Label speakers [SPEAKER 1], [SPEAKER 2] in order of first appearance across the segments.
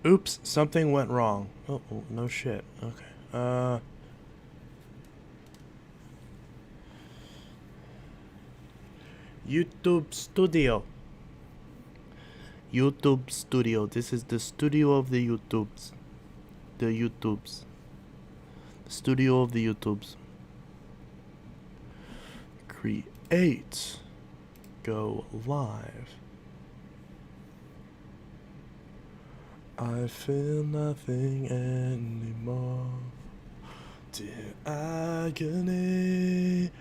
[SPEAKER 1] Oops, something went wrong. Oh, no shit. Okay. YouTube Studio. YouTube Studio. This is the studio of the YouTubes. The YouTubes. The studio of the YouTubes. Create. Go live. I feel nothing anymore. Dear agony,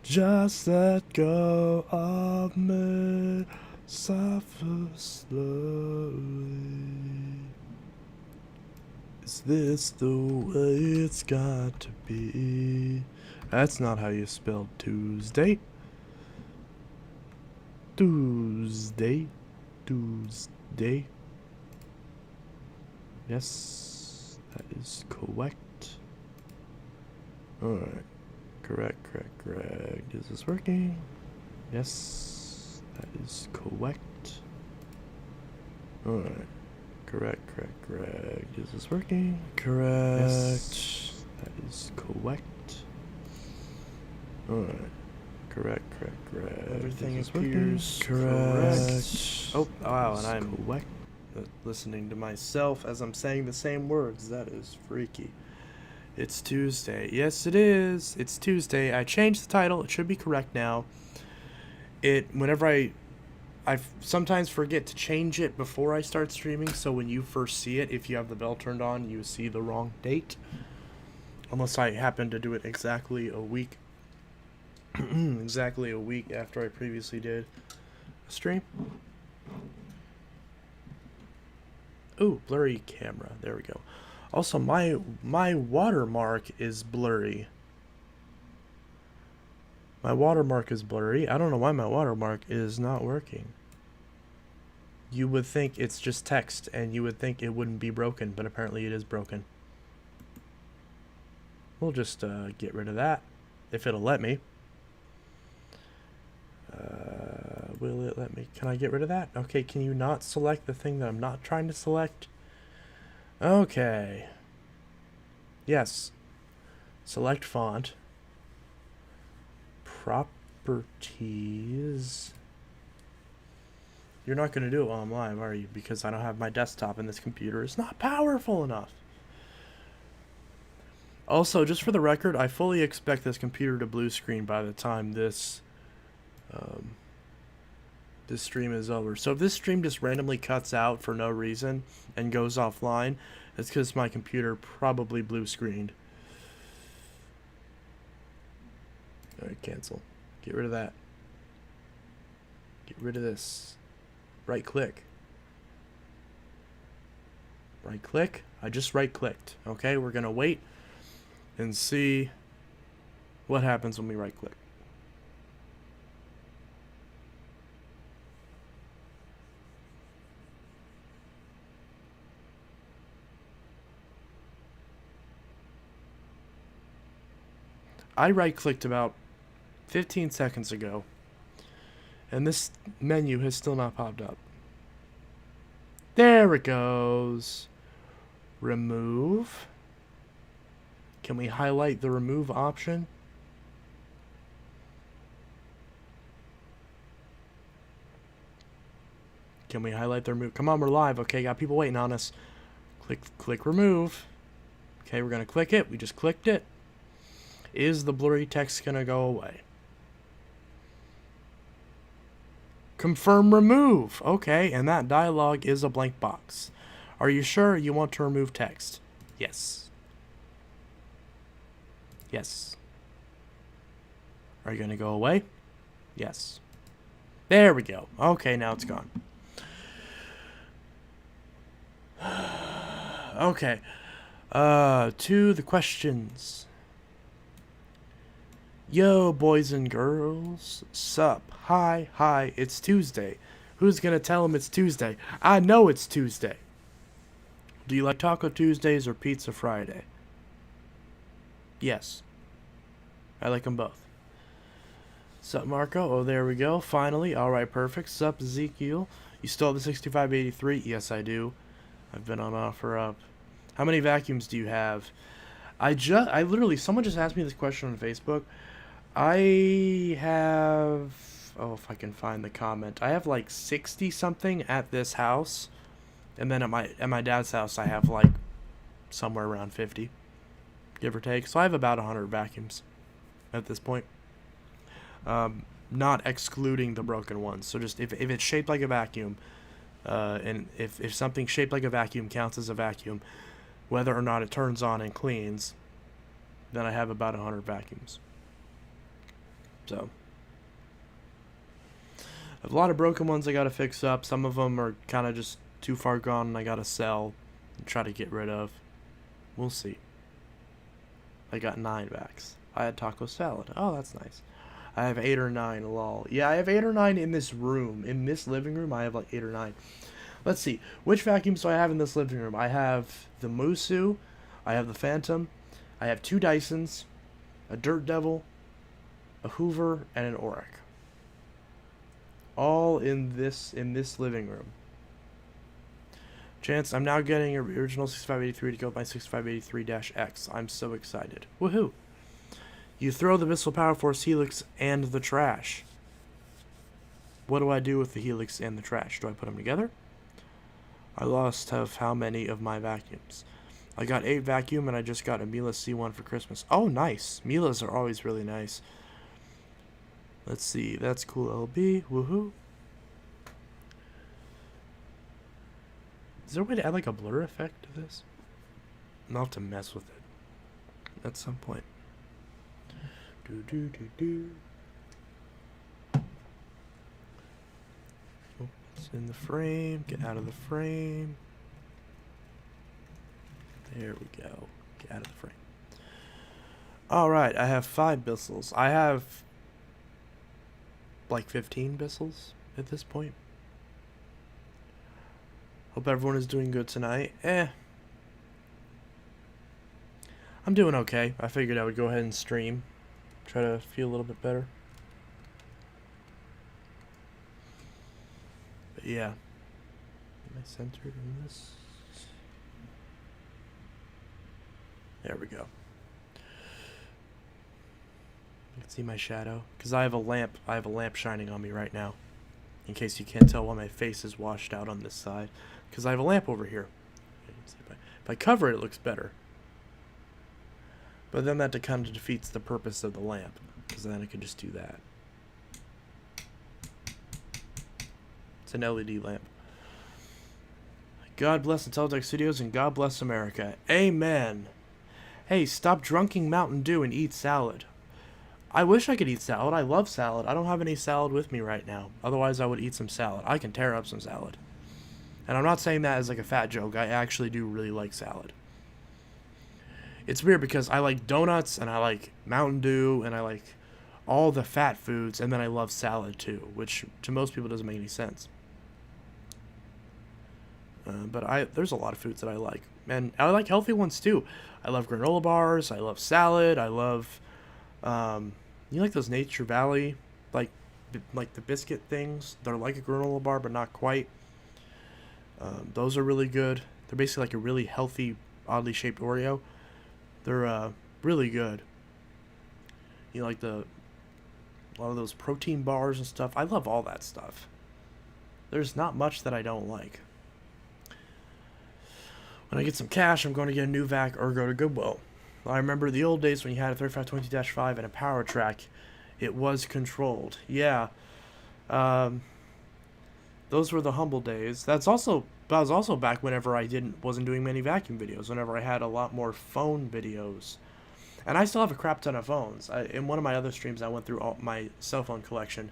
[SPEAKER 1] just let go of me, suffer slowly. Is this the way it's got to be? That's not how you spell Tuesday. Tuesday. Tuesday. Yes, that is correct. Alright. Correct. Is this working? Yes, that is correct. Alright. Correct. Is this working? Correct. Yes, that is correct. Alright. Correct. Everything appears correct. Oh, wow, and I'm correct. Listening to myself as I'm saying the same words. That is freaky. It's Tuesday. Yes, it is. It's Tuesday. I changed the title. It should be correct now. Whenever I sometimes forget to change it before I start streaming, so when you first see it, if you have the bell turned on, you see the wrong date. Unless I happen to do it exactly a week exactly a week after I previously did a stream. Ooh, blurry camera. There we go. Also, my watermark is blurry. My watermark is blurry. I don't know why my watermark is not working. You would think it's just text, and you would think it wouldn't be broken, but apparently it is broken. We'll just get rid of that, if it'll let me. Will it let me? Can I get rid of that? Okay, can you not select the thing that I'm not trying to select? Okay. Yes. Select font. Properties. You're not going to do it while I'm live, are you? Because I don't have my desktop and this computer is not powerful enough. Also, just for the record, I fully expect this computer to blue screen by the time this stream is over. So if this stream just randomly cuts out for no reason and goes offline, it's because my computer probably blue screened. Alright, cancel. Get rid of that. Get rid of this. Right click. Right click. I just right clicked. Okay, we're gonna wait and see what happens when we right click. I right-clicked about 15 seconds ago, and this menu has still not popped up. There it goes. Remove. Can we highlight the remove option? Can we highlight the remove? Come on, we're live. Okay, got people waiting on us. Click remove. Okay, we're going to click it. We just clicked it. Is the blurry text going to go away? Confirm remove. Okay, and that dialog is a blank box. Are you sure you want to remove text? Yes. Yes. Are you going to go away? Yes. There we go. Okay, now it's gone. Okay. To the questions. Yo, boys and girls. Sup? Hi, it's Tuesday. Who's gonna tell him it's Tuesday? I know it's Tuesday. Do you like Taco Tuesdays or Pizza Friday? Yes. I like them both. Sup, Marco? Oh, there we go. Finally. Alright, perfect. Sup, Ezekiel? You still have the 6583? Yes, I do. I've been on OfferUp. How many vacuums do you have? I literally, someone just asked me this question on Facebook. I have, oh, if I can find the comment, I have like 60 something at this house, and then at my dad's house I have like somewhere around 50, give or take. So I have about 100 vacuums at this point. Not excluding the broken ones. So just if it's shaped like a vacuum, and if something shaped like a vacuum counts as a vacuum, whether or not it turns on and cleans, then I have about 100 vacuums. So I have a lot of broken ones I gotta fix up. Some of them are kind of just too far gone and I gotta sell and try to get rid of. We'll see. I got 9 vacs. I had taco salad. Oh, that's nice. I have 8 or 9, lol. Yeah, I have 8 or 9 in this room. In this living room, I have like 8 or 9. Let's see. Which vacuums do I have in this living room? I have the Musu. I have the Phantom. I have 2 Dysons. A Dirt Devil. A Hoover. And an Oric. All in this living room. Chance, I'm now getting your original 6583 to go with my 6583-X. I'm so excited. Woohoo! You throw the Missile Power Force Helix and the trash. What do I do with the Helix and the trash? Do I put them together? I lost how many of my vacuums? I got 8 vacuum and I just got a Miele C1 for Christmas. Oh, nice. Mieles are always really nice. Let's see. That's cool, LB. Woohoo. Is there a way to add like a blur effect to this? I'll have to mess with it at some point. Oh, it's in the frame. Get out of the frame. There we go. Get out of the frame. Alright, I have 5 Bissels. I have like 15 Bissels at this point. Hope everyone is doing good tonight. I'm doing okay. I figured I would go ahead and stream. Try to feel a little bit better. But yeah. Am I centered in this? There we go. You can see my shadow. Because I have a lamp. I have a lamp shining on me right now. In case you can't tell why my face is washed out on this side. Because I have a lamp over here. If I cover it, it looks better. But then that kind of defeats the purpose of the lamp. Because then I can just do that. It's an LED lamp. God bless Intelitech Studios and God bless America. Amen. Hey, stop drinking Mountain Dew and eat salad. I wish I could eat salad. I love salad. I don't have any salad with me right now. Otherwise, I would eat some salad. I can tear up some salad. And I'm not saying that as like a fat joke. I actually do really like salad. It's weird because I like donuts and I like Mountain Dew and I like all the fat foods, and then I love salad too, which to most people doesn't make any sense. But there's a lot of foods that I like, and I like healthy ones too. I love granola bars. I love salad. I love, you like those Nature Valley, like the biscuit things. They're like a granola bar, but not quite. Those are really good. They're basically like a really healthy, oddly shaped Oreo. They're really good. You know, like a lot of those protein bars and stuff. I love all that stuff. There's not much that I don't like. When I get some cash, I'm going to get a new vac or go to Goodwill. I remember the old days when you had a 3520-5 and a power track. It was controlled. Yeah. Those were the humble days. That was also back whenever I wasn't doing many vacuum videos. Whenever I had a lot more phone videos. And I still have a crap ton of phones. In one of my other streams, I went through all my cell phone collection.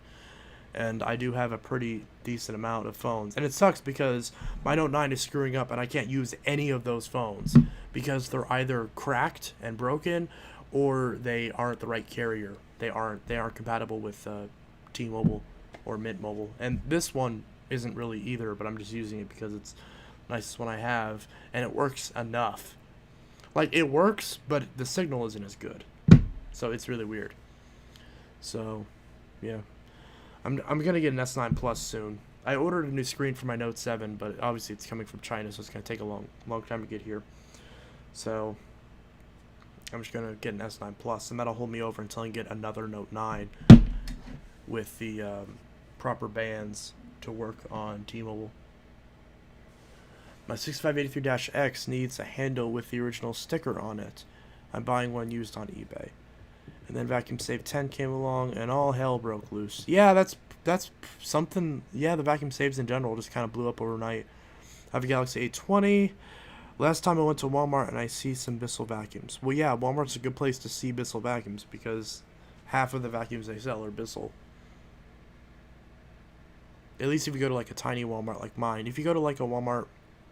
[SPEAKER 1] And I do have a pretty decent amount of phones. And it sucks because my Note 9 is screwing up and I can't use any of those phones. Because they're either cracked and broken or they aren't the right carrier. They aren't compatible with T-Mobile or Mint Mobile. And this one isn't really either, but I'm just using it because it's the nicest one I have. And it works enough. Like, it works, but the signal isn't as good. So it's really weird. So, yeah. I'm going to get an S9 Plus soon. I ordered a new screen for my Note 7, but obviously it's coming from China, so it's going to take a long time to get here. So I'm just going to get an S9 Plus, and that'll hold me over until I get another Note 9 with the proper bands to work on T-Mobile. My 6583-X needs a handle with the original sticker on it. I'm buying one used on eBay. And then Vacuum Save 10 came along, and all hell broke loose. Yeah, that's something. Yeah, the Vacuum Saves in general just kind of blew up overnight. I have a Galaxy A20. Last time I went to Walmart and I see some Bissell vacuums. Well, yeah, Walmart's a good place to see Bissell vacuums because half of the vacuums they sell are Bissell. At least if you go to like a tiny Walmart like mine. If you go to like a Walmart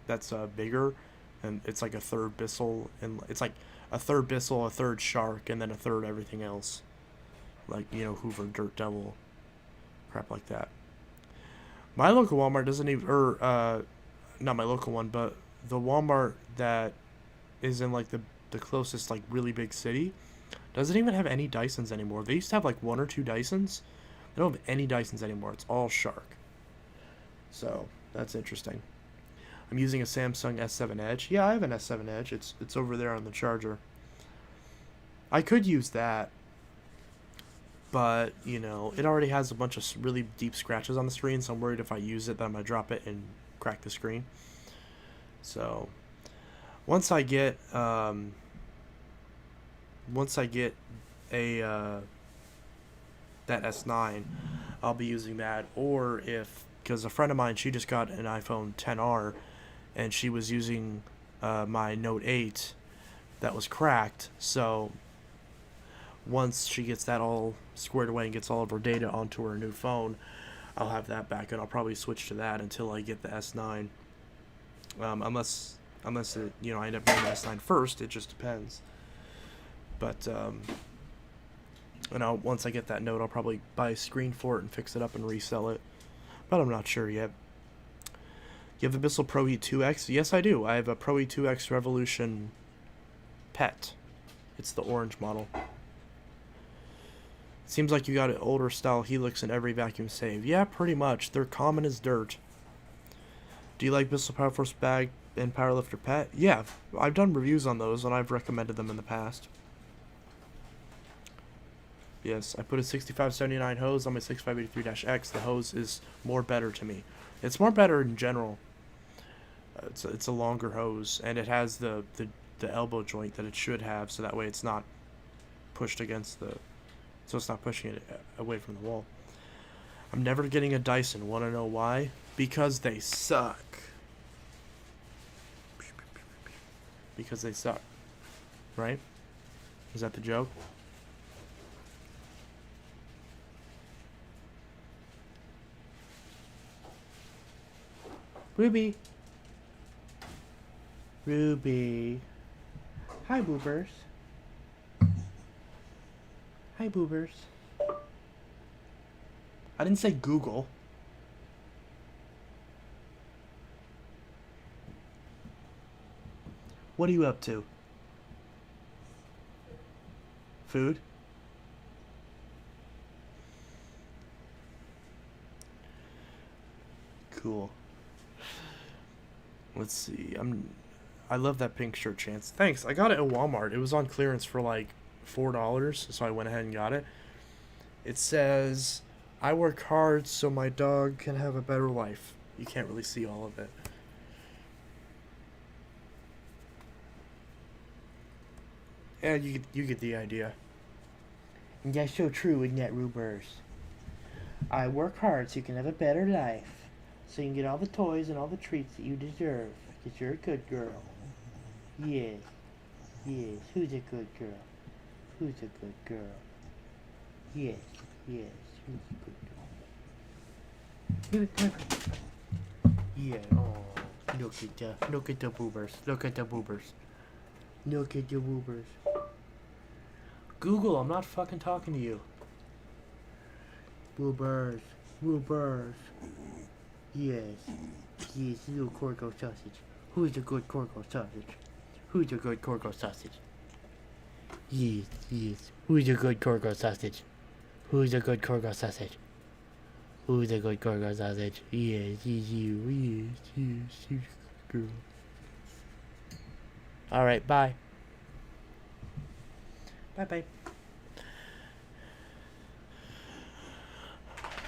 [SPEAKER 1] that's bigger, and it's like a third Bissell, and it's like a third Bissell, a third Shark, and then a third everything else. Like, you know, Hoover, Dirt Devil, crap like that. My local Walmart doesn't even, not my local one, but the Walmart that is in like the closest like really big city doesn't even have any Dysons anymore. They used to have like one or two Dysons. They don't have any Dysons anymore. It's all Shark. So that's interesting. I'm using a Samsung S7 Edge. Yeah, I have an S7 Edge. It's over there on the charger. I could use that, but, you know, it already has a bunch of really deep scratches on the screen, so I'm worried if I use it that I'm going to drop it and crack the screen. So, once I get a that S9, I'll be using that, or because a friend of mine, she just got an iPhone XR, and she was using my Note 8 that was cracked, so once she gets that all squared away and gets all of her data onto her new phone, I'll have that back, and I'll probably switch to that until I get the S9. Unless it, you know, I end up getting the S9 first, it just depends. But once I get that Note, I'll probably buy a screen for it and fix it up and resell it. But I'm not sure yet. You have a Bissell Pro E2X? Yes, I do. I have a Pro E2X Revolution Pet. It's the orange model. Seems like you got an older style Helix in every Vacuum Save. Yeah, pretty much. They're common as dirt. Do you like Bissell Power Force Bag and Powerlifter Pet? Yeah, I've done reviews on those, and I've recommended them in the past. Yes, I put a 6579 hose on my 6583-X. The hose is more better to me. It's more better in general. It's a longer hose, and it has the elbow joint that it should have, so that way it's not pushed against so it's not pushing it away from the wall. I'm never getting a Dyson. Want to know why? Because they suck. Because they suck. Right? Is that the joke? Ruby. Ruby. Hi, boobers. Hi, boobers. I didn't say Google. What are you up to? Food? Cool. Let's see. I love that pink shirt, Chance. Thanks. I got it at Walmart. It was on clearance for like $4, so I went ahead and got it. It says, "I work hard so my dog can have a better life." You can't really see all of it. Yeah, you get the idea. And that's so true, isn't that, Rubers? I work hard so you can have a better life. So you can get all the toys and all the treats that you deserve. Because you're a good girl. Yes. Yes. Who's a good girl? Who's a good girl? Yes. Yes. Who's a good girl? Yeah. Oh. Look at the boobers. Look at the boobers. Look at the boobers. Google, I'm not fucking talking to you. Boobers. Boobers. Yes. Yes, little Corgo sausage. Who's a good Corgo sausage? Who's a good Corgo sausage? Yes, yes. Who's a good Corgo sausage? Who's a good Corgo sausage? Who's the good girl sausage? Yeah, she's you. Yeah, she's girl. Alright, bye. Bye-bye.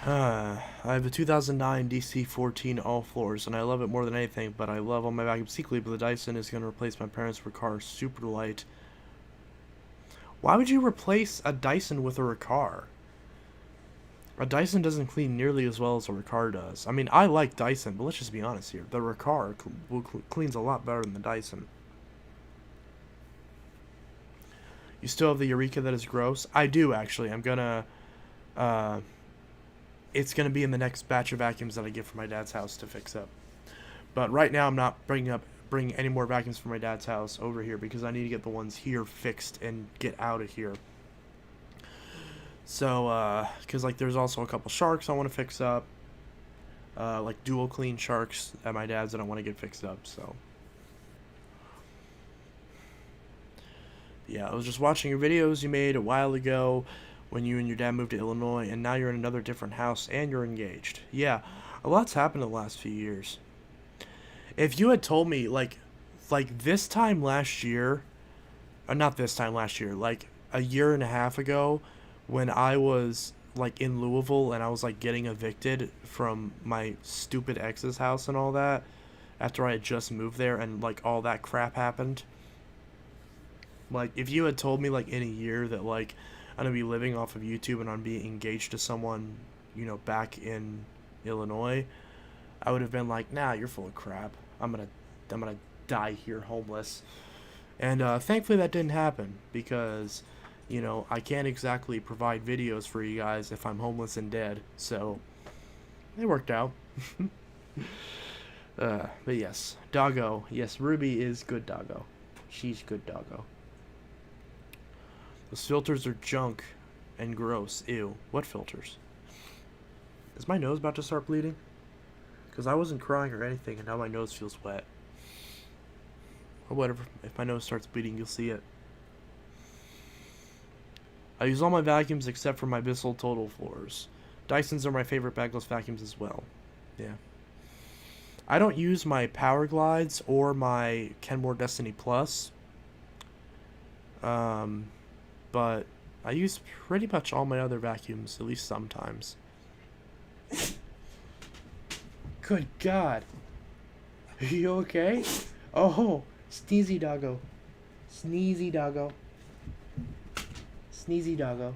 [SPEAKER 1] I have a 2009 DC-14 all floors, and I love it more than anything, but I love all my vacuums equally, but the Dyson is going to replace my parents' Riccar super light. Why would you replace a Dyson with a Riccar? A Dyson doesn't clean nearly as well as a Riccar does. I mean, I like Dyson, but let's just be honest here. The Riccar cleans a lot better than the Dyson. You still have the Eureka that is gross? I do, actually. I'm gonna... it's gonna be in the next batch of vacuums that I get from my dad's house to fix up. But right now I'm not bringing any more vacuums from my dad's house over here because I need to get the ones here fixed and get out of here. So, because like there's also a couple sharks I want to fix up, like dual clean sharks at my dad's that I want to get fixed up. So, yeah, I was just watching your videos you made a while ago when you and your dad moved to Illinois, and now you're in another different house and you're engaged. Yeah, a lot's happened in the last few years. If you had told me, like this time last year, not this time last year, like a year and a half ago, when I was, like, in Louisville and I was, like, getting evicted from my stupid ex's house and all that, after I had just moved there and, like, all that crap happened. Like, if you had told me, like, in a year that, like, I'm gonna be living off of YouTube and I'm being engaged to someone, you know, back in Illinois, I would have been like, nah, you're full of crap. I'm gonna die here homeless. And thankfully that didn't happen because, you know, I can't exactly provide videos for you guys if I'm homeless and dead. So it worked out. But yes, doggo. Yes, Ruby is good doggo. She's good doggo. Those filters are junk and gross. Ew. What filters? Is my nose about to start bleeding? Because I wasn't crying or anything, and now my nose feels wet. Or whatever. If my nose starts bleeding, you'll see it. I use all my vacuums except for my Bissell Total floors. Dysons are my favorite bagless vacuums as well. Yeah. I don't use my Power Glides or my Kenmore Destiny Plus. But I use pretty much all my other vacuums, at least sometimes. Good God. Are you okay? Oh, sneezy doggo. Sneezy doggo. Sneezy doggo.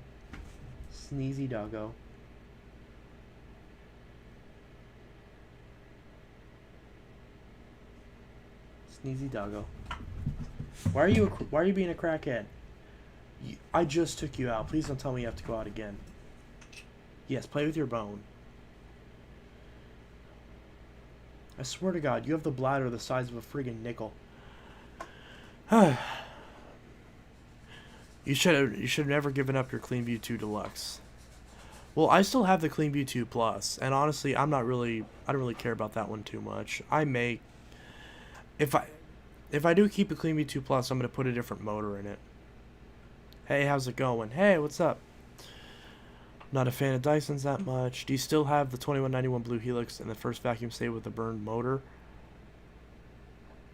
[SPEAKER 1] Sneezy doggo. Sneezy doggo. Why are you being a crackhead? I just took you out. Please don't tell me you have to go out again. Yes, play with your bone. I swear to God, you have the bladder the size of a friggin' nickel. You should have never given up your CleanView 2 Deluxe. Well, I still have the CleanView 2 Plus, and honestly, I don't really care about that one too much. I may, if I do keep a CleanView 2 Plus, I'm gonna put a different motor in it. Hey, how's it going? Hey, what's up? Not a fan of Dysons that much. Do you still have the 2191 Blue Helix and the first vacuum stayed with the burned motor?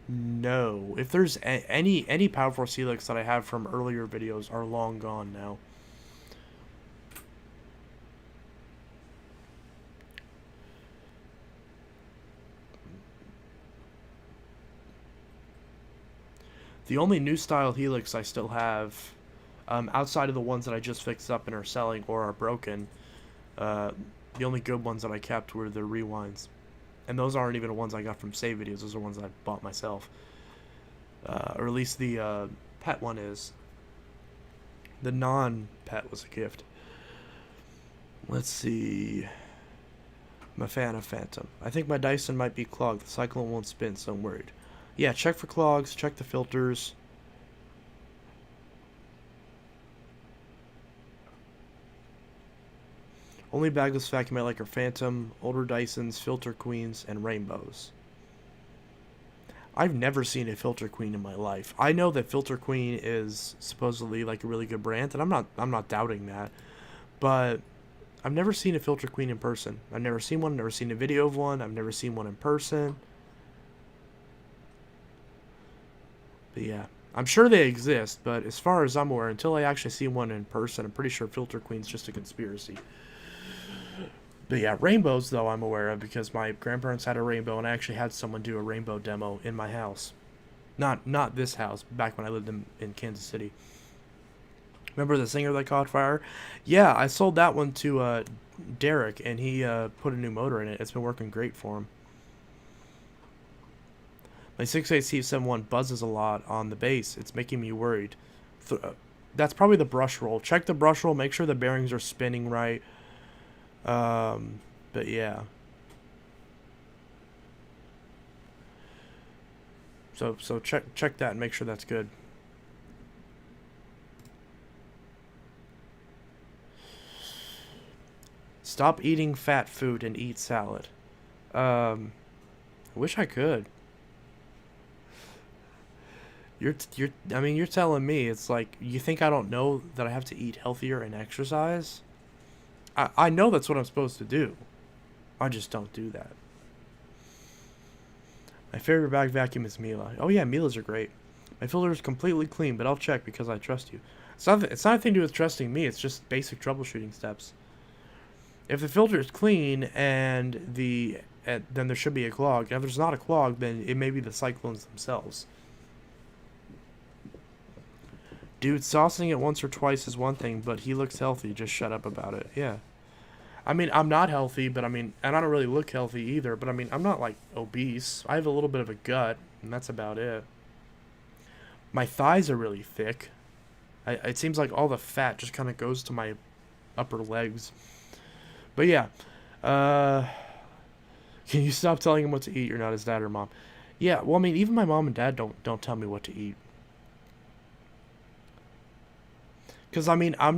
[SPEAKER 1] No. If there's any Power Force Helix that I have from earlier videos are long gone now. The only new style Helix I still have, outside of the ones that I just fixed up and are selling or are broken, the only good ones that I kept were the Rewinds. And those aren't even the ones I got from save videos, those are ones I bought myself. Or at least the pet one is. The non-pet was a gift. Let's see. I'm a fan of Phantom. I think my Dyson might be clogged. The cyclone won't spin, so I'm worried. Yeah, check for clogs, check the filters. Only bagless vacuum I like are Phantom, older Dysons, Filter Queens, and Rainbows. I've never seen a Filter Queen in my life. I know that Filter Queen is supposedly like a really good brand, and I'm not doubting that. But I've never seen a filter queen in person. I've never seen one, never seen a video of one, I've never seen one in person. But yeah, I'm sure they exist, but as far as I'm aware, until I actually see one in person, I'm pretty sure filter queen's just a conspiracy. But yeah, rainbows, though, I'm aware of because my grandparents had a rainbow, and I actually had someone do a rainbow demo in my house. Not this house, back when I lived in Kansas City. Remember the singer that caught fire? Yeah, I sold that one to Derek, and he put a new motor in it. It's been working great for him. My 68C71 buzzes a lot on the bass. It's making me worried. That's probably the brush roll. Check the brush roll. Make sure the bearings are spinning right. But yeah. So check that and make sure that's good. Stop eating fat food and eat salad. I wish I could. I mean, you're telling me it's like you think I don't know that I have to eat healthier and exercise? I know that's what I'm supposed to do. I just don't do that. My favorite bag vacuum is Miele. Oh yeah, Miele's are great. My filter is completely clean, but I'll check because I trust you. It's not anything to do with trusting me. It's just basic troubleshooting steps. If the filter is clean and then there should be a clog. And if there's not a clog, then it may be the cyclones themselves. Dude, saucing it once or twice is one thing, but he looks healthy. Just shut up about it. Yeah. I mean, I'm not healthy, but I mean, and I don't really look healthy either, but I mean, I'm not like obese. I have a little bit of a gut, and that's about it. My thighs are really thick. It seems like all the fat just kind of goes to my upper legs. But yeah. Can you stop telling him what to eat? You're not his dad or mom. Yeah, well, I mean, even my mom and dad don't tell me what to eat. Because, I mean, I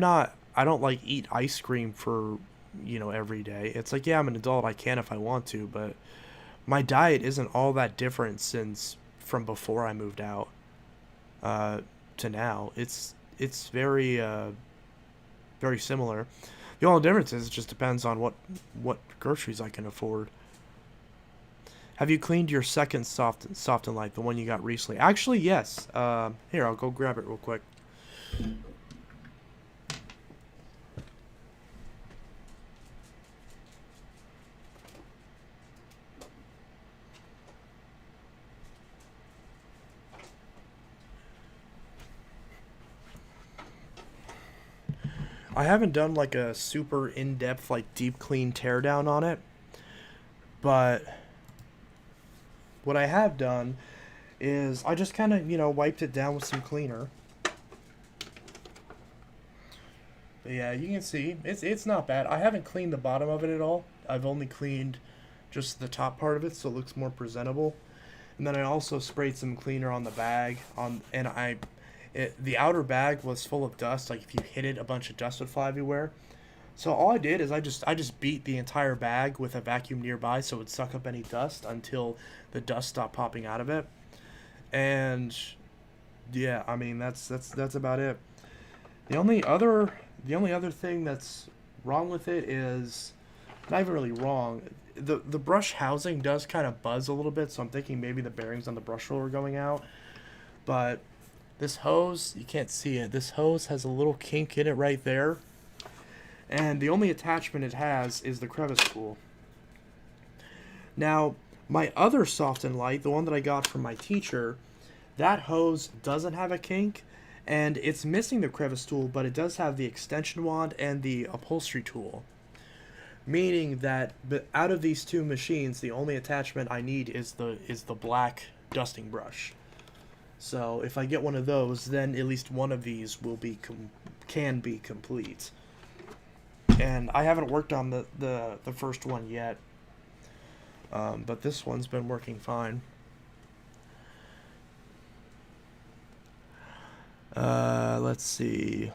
[SPEAKER 1] don't, like, eat ice cream for, every day. It's like, yeah, I'm an adult. I can if I want to, but my diet isn't all that different from before I moved out to now. It's very, very similar. The only difference is it just depends on what groceries I can afford. Have you cleaned your second soft and light, the one you got recently? Actually, yes. Here, I'll go grab it real quick. I haven't done like a super in-depth, like deep clean teardown on it, but what I have done is I just kind of, wiped it down with some cleaner. But yeah, you can see it's not bad. I haven't cleaned the bottom of it at all. I've only cleaned just the top part of it so it looks more presentable. And then I also sprayed some cleaner on the bag the outer bag was full of dust. Like if you hit it, a bunch of dust would fly everywhere. So all I did is I just beat the entire bag with a vacuum nearby so it would suck up any dust until the dust stopped popping out of it. And yeah, I mean that's about it. The only other thing that's wrong with it is not even really wrong. The brush housing does kind of buzz a little bit, so I'm thinking maybe the bearings on the brush roller are going out. But this hose, you can't see it. This hose has a little kink in it right there. And the only attachment it has is the crevice tool. Now, my other soft and light, the one that I got from my teacher, that hose doesn't have a kink. And it's missing the crevice tool, but it does have the extension wand and the upholstery tool. Meaning that out of these two machines, the only attachment I need is the black dusting brush. So if I get one of those, then at least one of these can be complete. And I haven't worked on the first one yet, but this one's been working fine. Let's see.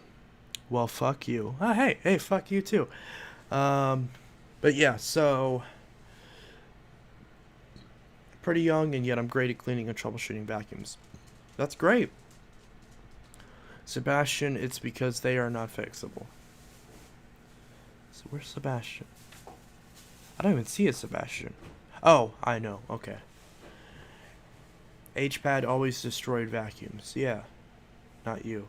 [SPEAKER 1] Well, fuck you. Oh, hey, fuck you too. But yeah, so pretty young, and yet I'm great at cleaning and troubleshooting vacuums. That's great. Sebastian, it's because they are not fixable. So where's Sebastian? I don't even see a Sebastian. Oh, I know. Okay. H-pad always destroyed vacuums. Yeah. Not you.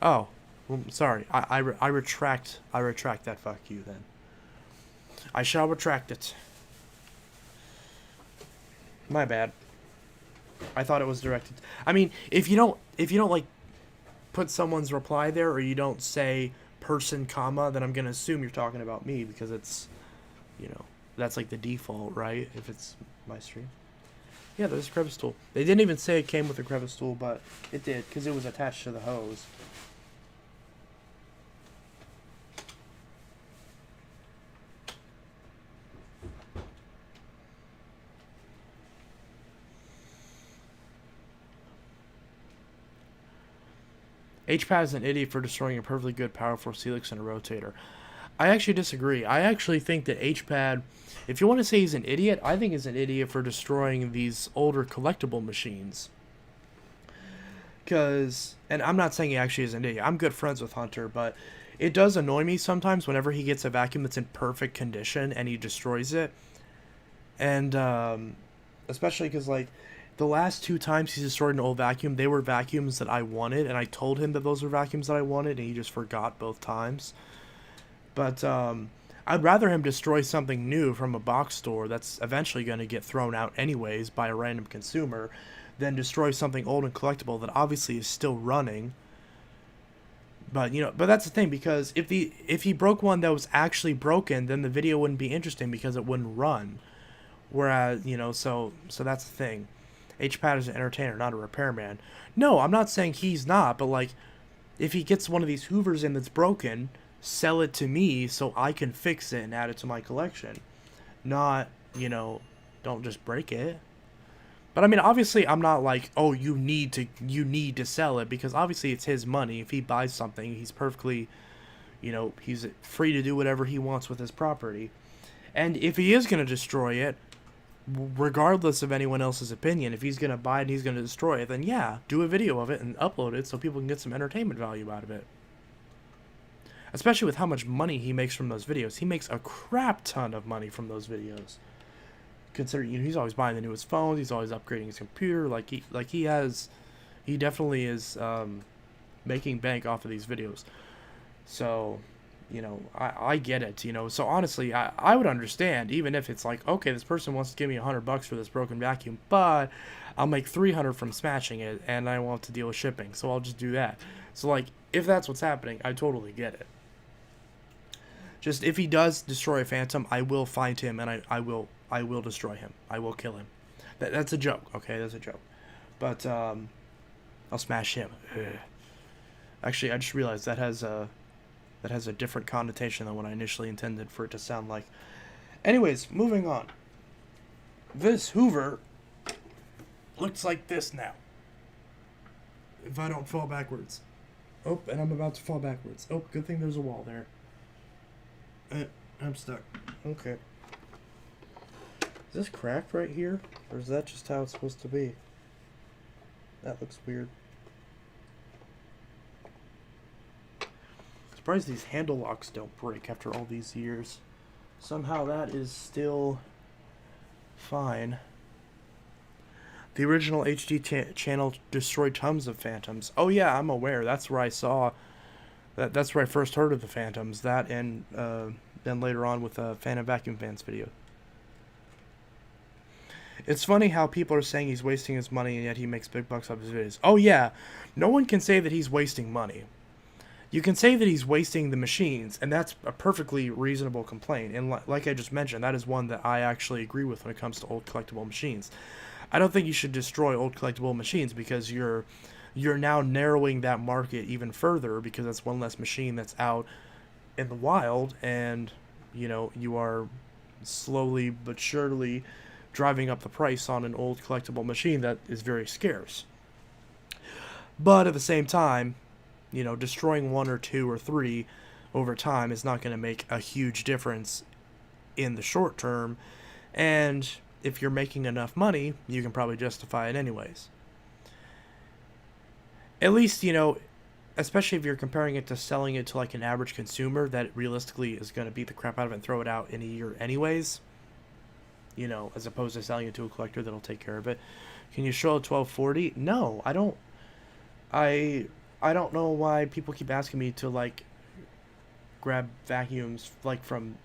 [SPEAKER 1] Oh. Well, sorry. I retract that fuck you then. I shall retract it. My bad. I thought it was directed. I mean, if you don't like put someone's reply there, or you don't say person comma, then I'm gonna assume you're talking about me, because it's, you know, that's like the default, right? If it's my stream. Yeah, there's a crevice tool. They didn't even say it came with a crevice tool, but it did, because it was attached to the hose. H-pad is an idiot for destroying a perfectly good, powerful helix and a rotator. I actually disagree. I actually think that H-pad, if you want to say he's an idiot, I think he's an idiot for destroying these older collectible machines. Because, and I'm not saying he actually is an idiot. I'm good friends with Hunter, but it does annoy me sometimes whenever he gets a vacuum that's in perfect condition and he destroys it. And especially because, like, the last 2 times he's destroyed an old vacuum, they were vacuums that I wanted, and I told him that those were vacuums that I wanted, and he just forgot both times. But I'd rather him destroy something new from a box store that's eventually going to get thrown out anyways by a random consumer than destroy something old and collectible that obviously is still running. But, you know, but that's the thing, because if he broke one that was actually broken, then the video wouldn't be interesting because it wouldn't run. Whereas, you know, so that's the thing. H-pad is an entertainer, not a repairman. No, I'm not saying he's not, but, like, if he gets one of these Hoovers in that's broken, sell it to me so I can fix it and add it to my collection. Not, you know, don't just break it. But I mean, obviously I'm not like, oh, you need to sell it, because obviously it's his money. If he buys something, he's perfectly, you know, he's free to do whatever he wants with his property. And if he is going to destroy it, regardless of anyone else's opinion, if he's going to buy it and he's going to destroy it, then yeah, do a video of it and upload it so people can get some entertainment value out of it. Especially with how much money he makes from those videos. He makes a crap ton of money from those videos. Considering, you know, he's always buying the newest phones, he's always upgrading his computer, he definitely is making bank off of these videos. So, you know, I get it, you know. So honestly, I would understand, even if it's like, okay, this person wants to give me $100 for this broken vacuum, but I'll make $300 from smashing it, and I won't have to deal with shipping, so I'll just do that. So, like, if that's what's happening, I totally get it. Just, if he does destroy a Phantom, I will find him, and I will destroy him. I will kill him. That's a joke, okay? That's a joke. But, I'll smash him. Ugh. Actually, I just realized that has a different connotation than what I initially intended for it to sound like. Anyways, moving on. This Hoover looks like this now. If I don't fall backwards. Oh, and I'm about to fall backwards. Oh, good thing there's a wall there. I'm stuck. Okay. Is this cracked right here? Or is that just how it's supposed to be? That looks weird. Surprised these handle locks don't break after all these years. Somehow that is still fine. The original HD channel destroyed tons of Phantoms. Oh yeah, I'm aware. That's where I saw... That's where I first heard of the Phantoms. That and then later on with a Phantom Vacuum Fans video. It's funny how people are saying he's wasting his money and yet he makes big bucks off his videos. Oh yeah, no one can say that he's wasting money. You can say that he's wasting the machines, and that's a perfectly reasonable complaint. And like I just mentioned, that is one that I actually agree with when it comes to old collectible machines. I don't think you should destroy old collectible machines, because you're now narrowing that market even further, because that's one less machine that's out in the wild, and, you know, you are slowly but surely driving up the price on an old collectible machine that is very scarce. But at the same time, you know, destroying 1 or 2 or 3 over time is not going to make a huge difference in the short term, and if you're making enough money, you can probably justify it anyways. At least, you know,
[SPEAKER 2] especially if you're comparing it to selling it to like an average consumer that realistically is going to beat the crap out of it and throw it out in a year anyways, you know, as opposed to selling it to a collector that'll take care of it. Can you show a 1240? No, I don't. I I don't know why people keep asking me to like grab vacuums like from,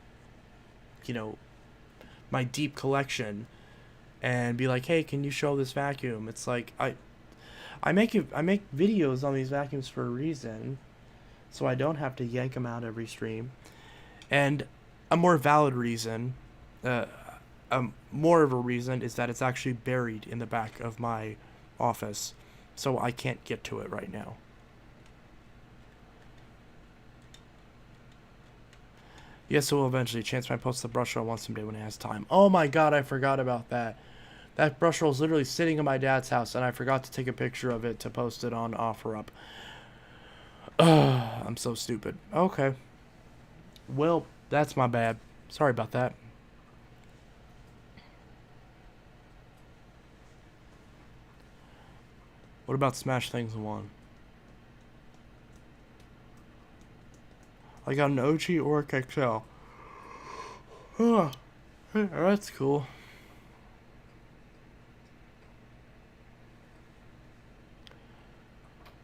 [SPEAKER 2] you know, my deep collection and be like, "Hey, can you show this vacuum?" It's like I make videos on these vacuums for a reason, so I don't have to yank them out every stream. And a more valid reason, uh, more of a reason is that it's actually buried in the back of my office, so I can't get to it right now. Yes, it will eventually. Chance might post the brush roll once someday when he has time. Oh my god, I forgot about that. That brush roll is literally sitting in my dad's house, and I forgot to take a picture of it to post it on OfferUp. Ugh, I'm so stupid. Okay. Well, that's my bad. Sorry about that. What about Smash Things 1? I got an OG Oric XL. Oh, that's cool.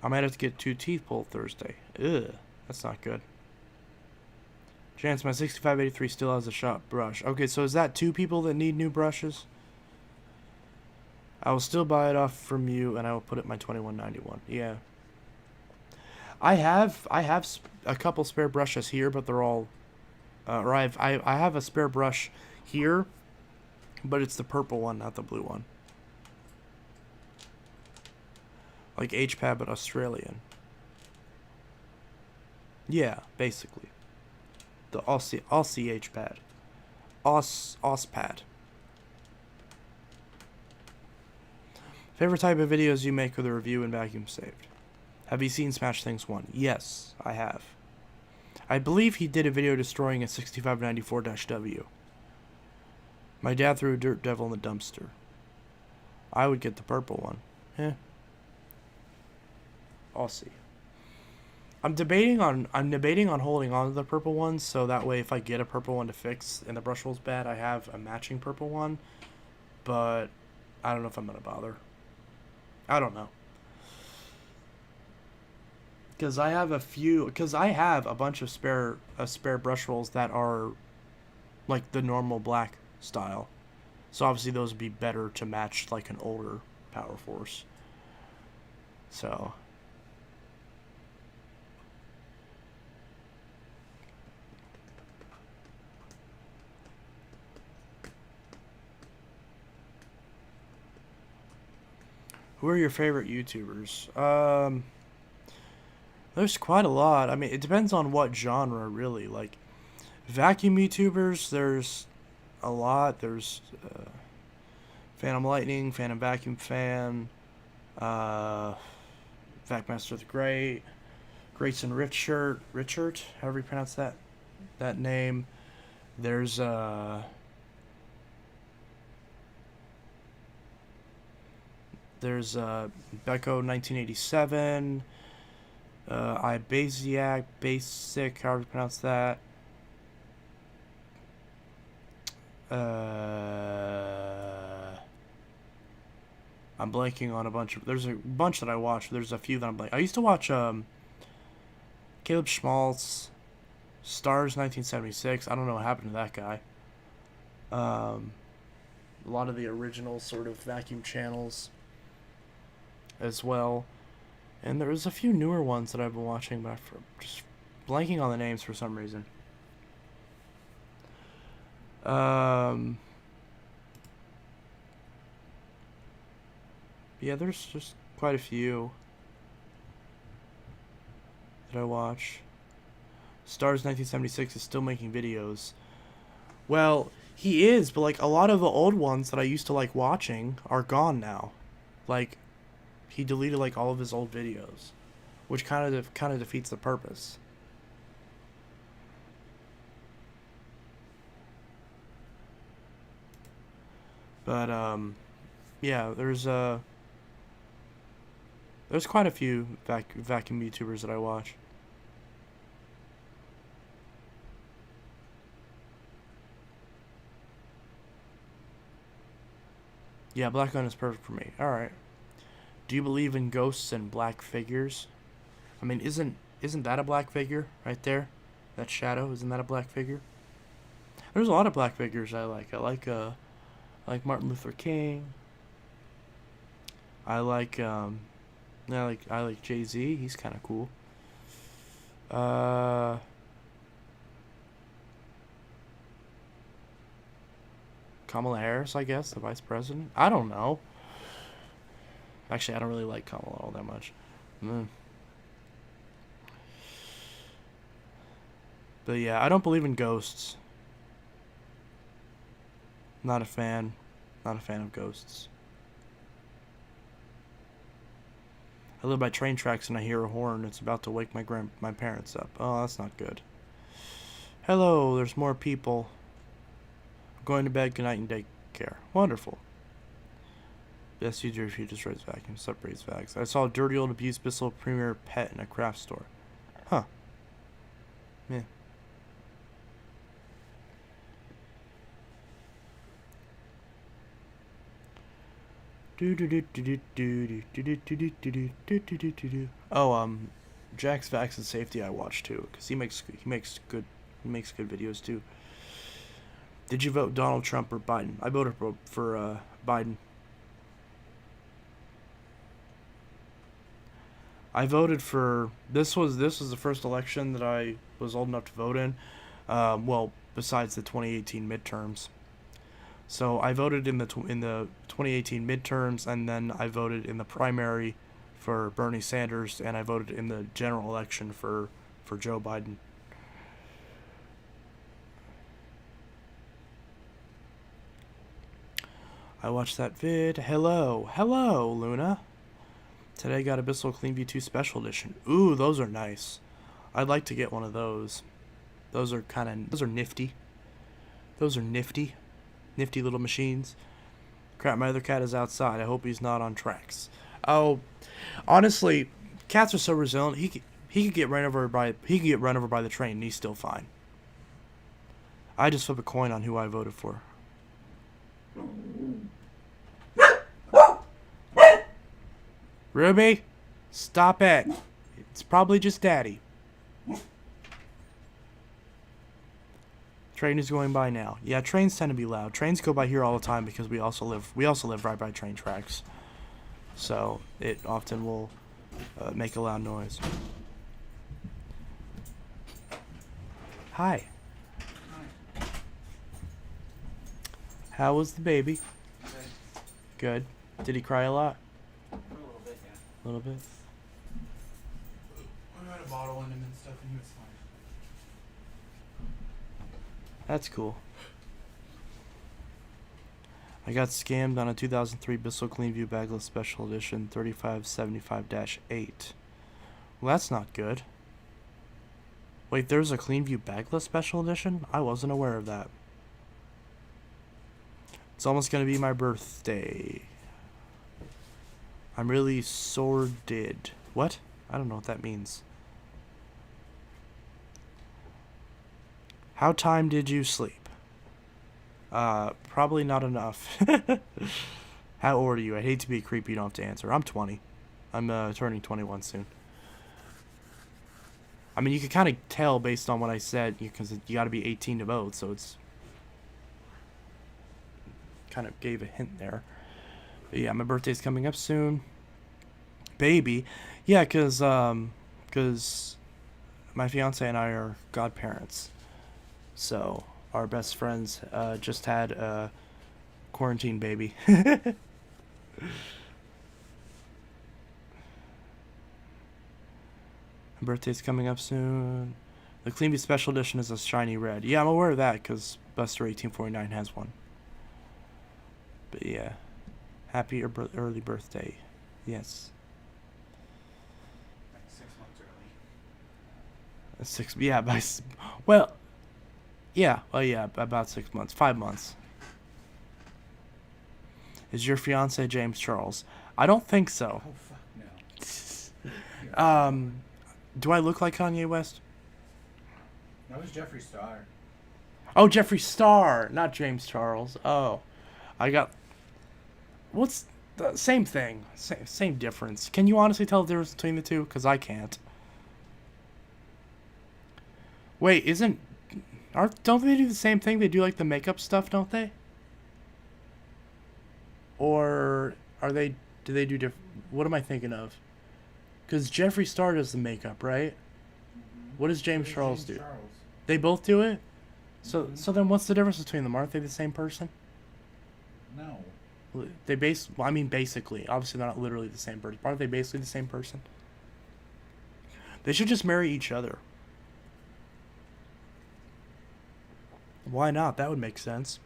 [SPEAKER 2] I might have to get 2 teeth pulled Thursday. Ugh, that's not good. Chance, my 6583 still has a shot brush. Okay, so is that 2 people that need new brushes? I will still buy it off from you, and I will put it in my 2191. Yeah. I have a couple spare brushes here, but they're all, I have a spare brush here, but it's the purple one, not the blue one. Like HPAD, but Australian. Yeah, basically. The Aussie HPAD. Auspad. Favorite type of videos you make with a review and vacuum saved? Have you seen Smash Things 1? Yes, I have. I believe he did a video destroying a 6594-W. My dad threw a Dirt Devil in the dumpster. I would get the purple one. Eh. I'll see. I'm debating on holding on to the purple one, so that way if I get a purple one to fix and the brush roll's bad, I have a matching purple one. But I don't know if I'm gonna bother. I don't know. Because I have a bunch of spare brush rolls that are like the normal black style. So obviously those would be better to match like an older Power Force. So who are your favorite YouTubers? There's quite a lot. I mean, it depends on what genre, really. Like, vacuum YouTubers, there's a lot. There's Phantom Lightning, Phantom Vacuum Fan, uh, Vacmaster the Great, Grayson Richard, however you pronounce that name. There's Becco 1987, Basic, however you pronounce that. I'm blanking on a bunch of. There's a bunch that I watch. There's a few that I'm blanking. I used to watch Caleb Schmaltz, Stars 1976. I don't know what happened to that guy. A lot of the original sort of vacuum channels as well. And there's a few newer ones that I've been watching, but I'm just blanking on the names for some reason. Yeah, there's just quite a few that I watch. Stars 1976 is still making videos. Well, he is, but like a lot of the old ones that I used to like watching are gone now. Like, he deleted like all of his old videos, which kind of defeats the purpose. But yeah, there's There's quite a few vacuum YouTubers that I watch. Yeah, black gun is perfect for me. Alright. Do you believe in ghosts and black figures? I mean, isn't that a black figure right there? That shadow, isn't that a black figure? There's a lot of black figures I like. I like Martin Luther King. I like Jay-Z. He's kind of cool. Kamala Harris, I guess, the vice president. I don't know. Actually, I don't really like Kamala all that much. But yeah, I don't believe in ghosts. Not a fan. Not a fan of ghosts. I live by train tracks and I hear a horn. It's about to wake my parents up. Oh, that's not good. Hello, there's more people. I'm going to bed. Good night and daycare. Wonderful. Best user if you just raise vacuum. Separates vacs. I saw a dirty old abused Bissell Premier pet in a craft store. Huh. Yeah. Oh, Jack's Vax and Safety I watch too, cause he makes good videos too. Did you vote Donald Trump or Biden? I voted for Biden. I voted for this was the first election that I was old enough to vote in. Well, besides the 2018 midterms. So I voted in the 2018 midterms, and then I voted in the primary for Bernie Sanders, and I voted in the general election for Joe Biden. I watched that vid. Hello, Luna. Today I got a Bissell Cleanview 2 Special Edition. Ooh, those are nice. I'd like to get one of those. Those are nifty. Those are nifty. Nifty little machines. Crap, my other cat is outside. I hope he's not on tracks. Oh, honestly, cats are so resilient. He could get run over by the train and he's still fine. I just flip a coin on who I voted for. Ruby, stop it. It's probably just Daddy. Train is going by now. Yeah, trains tend to be loud. Trains go by here all the time because we also live right by train tracks, so it often will make a loud noise. Hi. How was the baby? Good. Did he cry a lot?
[SPEAKER 3] A little bit, yeah.
[SPEAKER 2] A little bit.
[SPEAKER 3] I had a bottle in him and stuff, and he was fine.
[SPEAKER 2] That's cool. I got scammed on a 2003 Bissell Cleanview Bagless Special Edition 3575-8. Well, that's not good. Wait, there's a Cleanview Bagless Special Edition? I wasn't aware of that. It's almost gonna be my birthday. I'm really sordid. What? I don't know what that means. How time did you sleep? Probably not enough. How old are you? I hate to be creepy, you don't have to answer. I'm 20. I'm turning 21 soon. I mean, you can kind of tell based on what I said, because you got to be 18 to vote, so it's kind of gave a hint there. But yeah, my birthday's coming up soon. Baby. Yeah, because my fiance and I are godparents. So, our best friends just had a quarantine baby. My birthday's coming up soon. The Cleanview Special Edition is a shiny red. Yeah, I'm aware of that because Buster1849 has one. But yeah, happy early birthday. Yes.
[SPEAKER 3] Like 6 months early.
[SPEAKER 2] 6, yeah, well, yeah, about 6 months, 5 months. Is your fiance James Charles? I don't think so.
[SPEAKER 3] Oh, fuck no.
[SPEAKER 2] Do I look like Kanye West?
[SPEAKER 3] That was Jeffree Star.
[SPEAKER 2] Oh, Jeffree Star, not James Charles. Oh, I got. What's the same thing? Same difference. Can you honestly tell the difference between the two? Because I can't. Wait, don't they do the same thing? They do like the makeup stuff, don't they? Or do they do different? What am I thinking of? Because Jeffree Star does the makeup, right? What does James Charles do? They both do it? So then what's the difference between them? Aren't they the same person?
[SPEAKER 3] No.
[SPEAKER 2] Basically. Obviously they're not literally the same person. Aren't they basically the same person? They should just marry each other. Why not? That would make sense.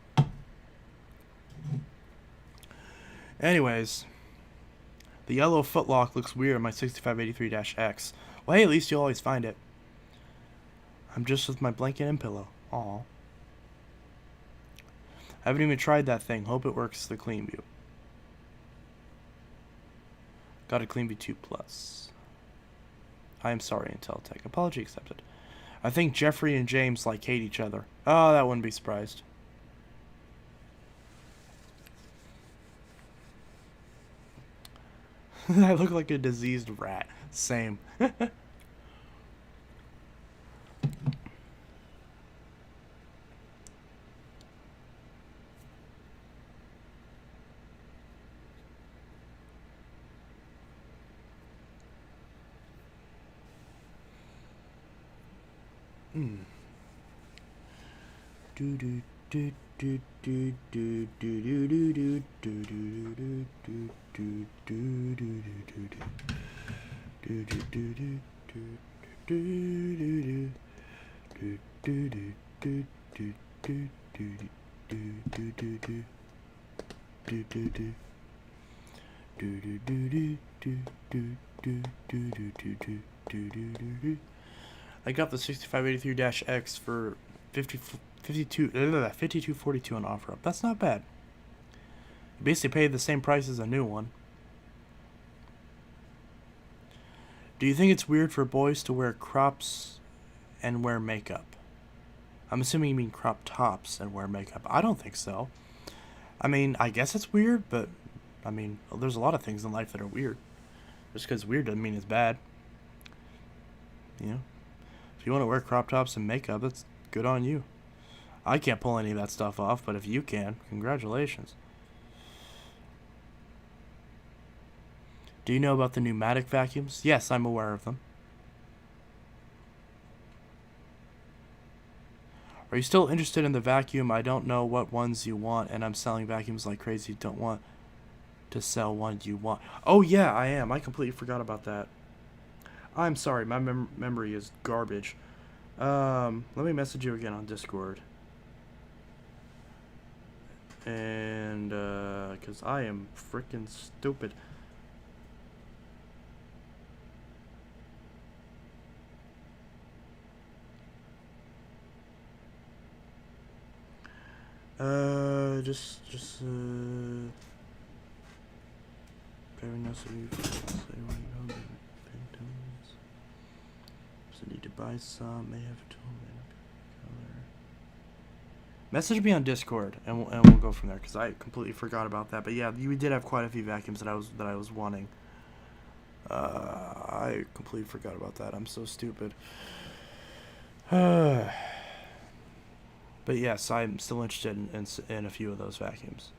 [SPEAKER 2] Anyways, the yellow footlock looks weird on my 6583-X. Well, hey, at least you'll always find it. I'm just with my blanket and pillow. Aw. I haven't even tried that thing. Hope it works the Clean View. Got a Clean View 2 Plus. I am sorry, Inteltech. Apology accepted. I think Jeffrey and James hate each other. Oh, that wouldn't be surprised. I look like a diseased rat. Same. Do do do do do do do do do do do do do do I got the 6583-X for 52.42 on offer up. That's not bad. You basically paid the same price as a new one. Do you think it's weird for boys to wear crops and wear makeup? I'm assuming you mean crop tops and wear makeup. I don't think so. I mean, I guess it's weird, but I mean, there's a lot of things in life that are weird. Just because weird doesn't mean it's bad. You know? If you want to wear crop tops and makeup, that's good on you. I can't pull any of that stuff off, but if you can, congratulations. Do you know about the pneumatic vacuums? Yes, I'm aware of them. Are you still interested in the vacuum? I don't know what ones you want, and I'm selling vacuums like crazy. Don't want to sell one you want. Oh yeah, I am. I completely forgot about that. I'm sorry, my memory is garbage. Let me message you again on Discord. And, because I am freaking stupid. Very nice of you. So need to buy some. May have told me. Message me on Discord, and we'll go from there. Cause I completely forgot about that. But yeah, you did have quite a few vacuums that I was wanting. I completely forgot about that. I'm so stupid. But yes, I'm still interested in a few of those vacuums.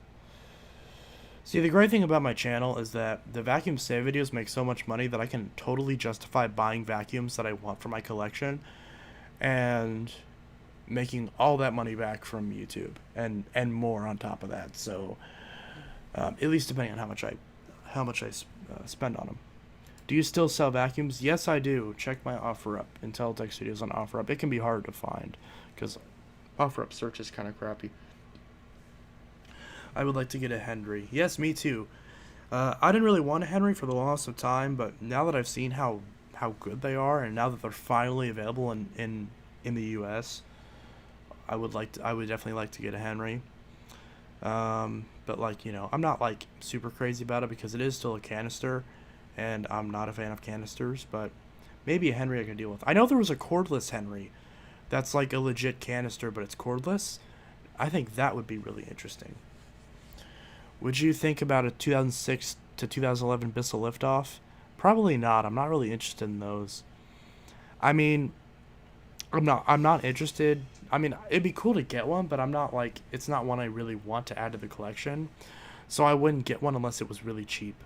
[SPEAKER 2] See, the great thing about my channel is that the vacuum save videos make so much money that I can totally justify buying vacuums that I want for my collection and making all that money back from YouTube and more on top of that. So at least depending on how much I spend on them. Do you still sell vacuums? Yes, I do. Check my OfferUp. Inteltech Studios on OfferUp. It can be hard to find because OfferUp search is kind of crappy. I would like to get a Henry. Yes, me too. I didn't really want a Henry for the longest of time, but now that I've seen how good they are, and now that they're finally available in the U.S., I would definitely like to get a Henry. But I'm not super crazy about it because it is still a canister, and I'm not a fan of canisters, but maybe a Henry I could deal with. I know there was a cordless Henry that's like a legit canister, but it's cordless. I think that would be really interesting. Would you think about a 2006 to 2011 Bissell liftoff? Probably not. I'm not really interested in those. I mean, I'm not interested. I mean, it'd be cool to get one, but I'm not like it's not one I really want to add to the collection. So I wouldn't get one unless it was really cheap.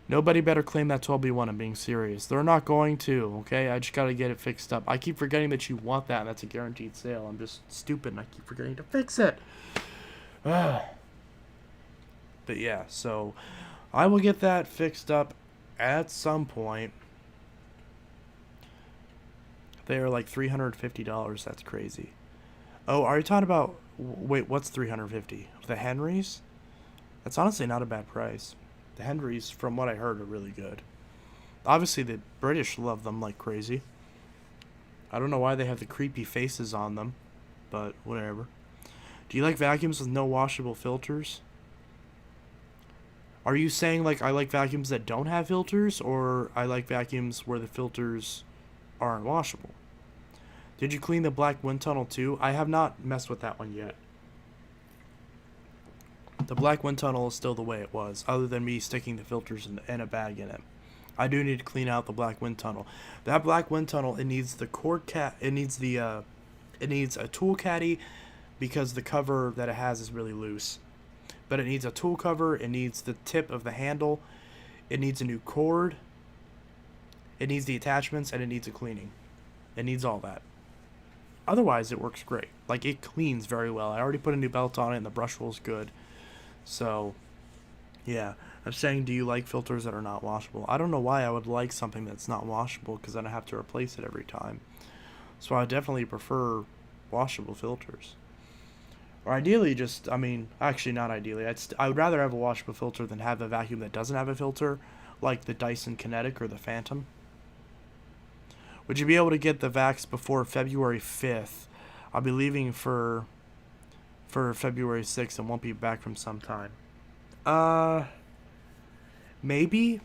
[SPEAKER 2] Nobody better claim that 12B1. I'm being serious. They're not going to, okay? I just got to get it fixed up. I keep forgetting that you want that, and that's a guaranteed sale. I'm just stupid, and I keep forgetting to fix it. But yeah, so I will get that fixed up at some point. They are like $350. That's crazy. Oh, are you talking about... Wait, what's $350? The Henrys? That's honestly not a bad price. The Henrys, from what I heard, are really good. Obviously, the British love them like crazy. I don't know why they have the creepy faces on them, but whatever. Do you like vacuums with no washable filters? Are you saying like I like vacuums that don't have filters, or I like vacuums where the filters aren't washable? Did you clean the black wind tunnel too? I have not messed with that one yet. The black wind tunnel is still the way it was, other than me sticking the filters in a bag in it. I do need to clean out the black wind tunnel. That black wind tunnel, it needs the cord cat. It needs the it needs a tool caddy because the cover that it has is really loose. But it needs a tool cover. It needs the tip of the handle. It needs a new cord. It needs the attachments, and it needs a cleaning. It needs all that. Otherwise, it works great. Like, it cleans very well. I already put a new belt on it, and the brush roll's good. So, yeah. I'm saying, do you like filters that are not washable? I don't know why I would like something that's not washable, because then I have to replace it every time. So I definitely prefer washable filters. Or ideally just, I mean, actually not ideally. I would rather have a washable filter than have a vacuum that doesn't have a filter, like the Dyson Kinetic or the Phantom. Would you be able to get the vax before February 5th? I'll be leaving for February 6th and won't be back from some time. Maybe.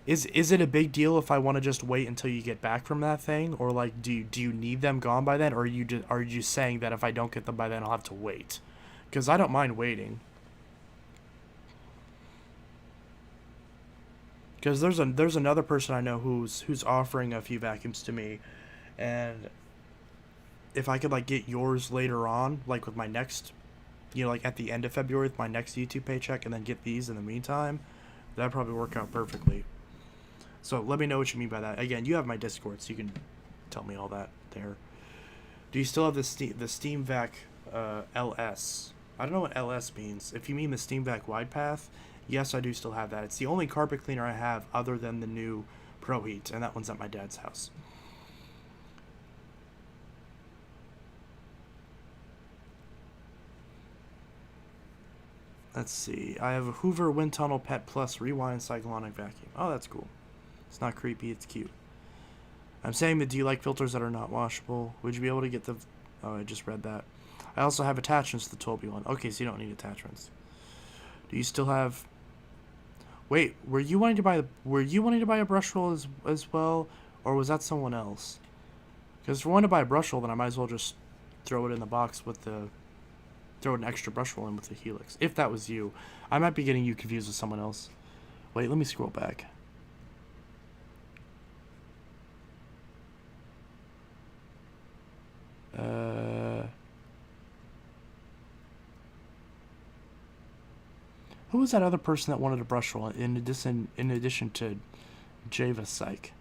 [SPEAKER 2] Is it a big deal if I want to just wait until you get back from that thing, or like do you need them gone by then, or are you saying that if I don't get them by then I'll have to wait? Because I don't mind waiting. Because there's another person I know who's offering a few vacuums to me, and if I could like get yours later on, like with my next, like at the end of February with my next YouTube paycheck, and then get these in the meantime, that'd probably work out perfectly. So let me know what you mean by that. Again, you have my Discord, so you can tell me all that there. Do you still have the Steam Vac LS? I don't know what LS means. If you mean the Steam Vac Wide Path, yes, I do still have that. It's the only carpet cleaner I have other than the new Pro Heat, and that one's at my dad's house. Let's see. I have a Hoover Wind Tunnel Pet Plus Rewind Cyclonic Vacuum. Oh, that's cool. It's not creepy, it's cute. I'm saying that do you like filters that are not washable? Would you be able to get the... Oh, I just read that. I also have attachments to the 12B1. Okay, so you don't need attachments. Do you still have... Wait, were you wanting to buy a brush roll as well? Or was that someone else? Because if you want to buy a brush roll, then I might as well just throw it in the box with the... Throw an extra brush roll in with the Helix. If that was you. I might be getting you confused with someone else. Wait, let me scroll back. Who was that other person that wanted a brush roll in addition to Java Psych?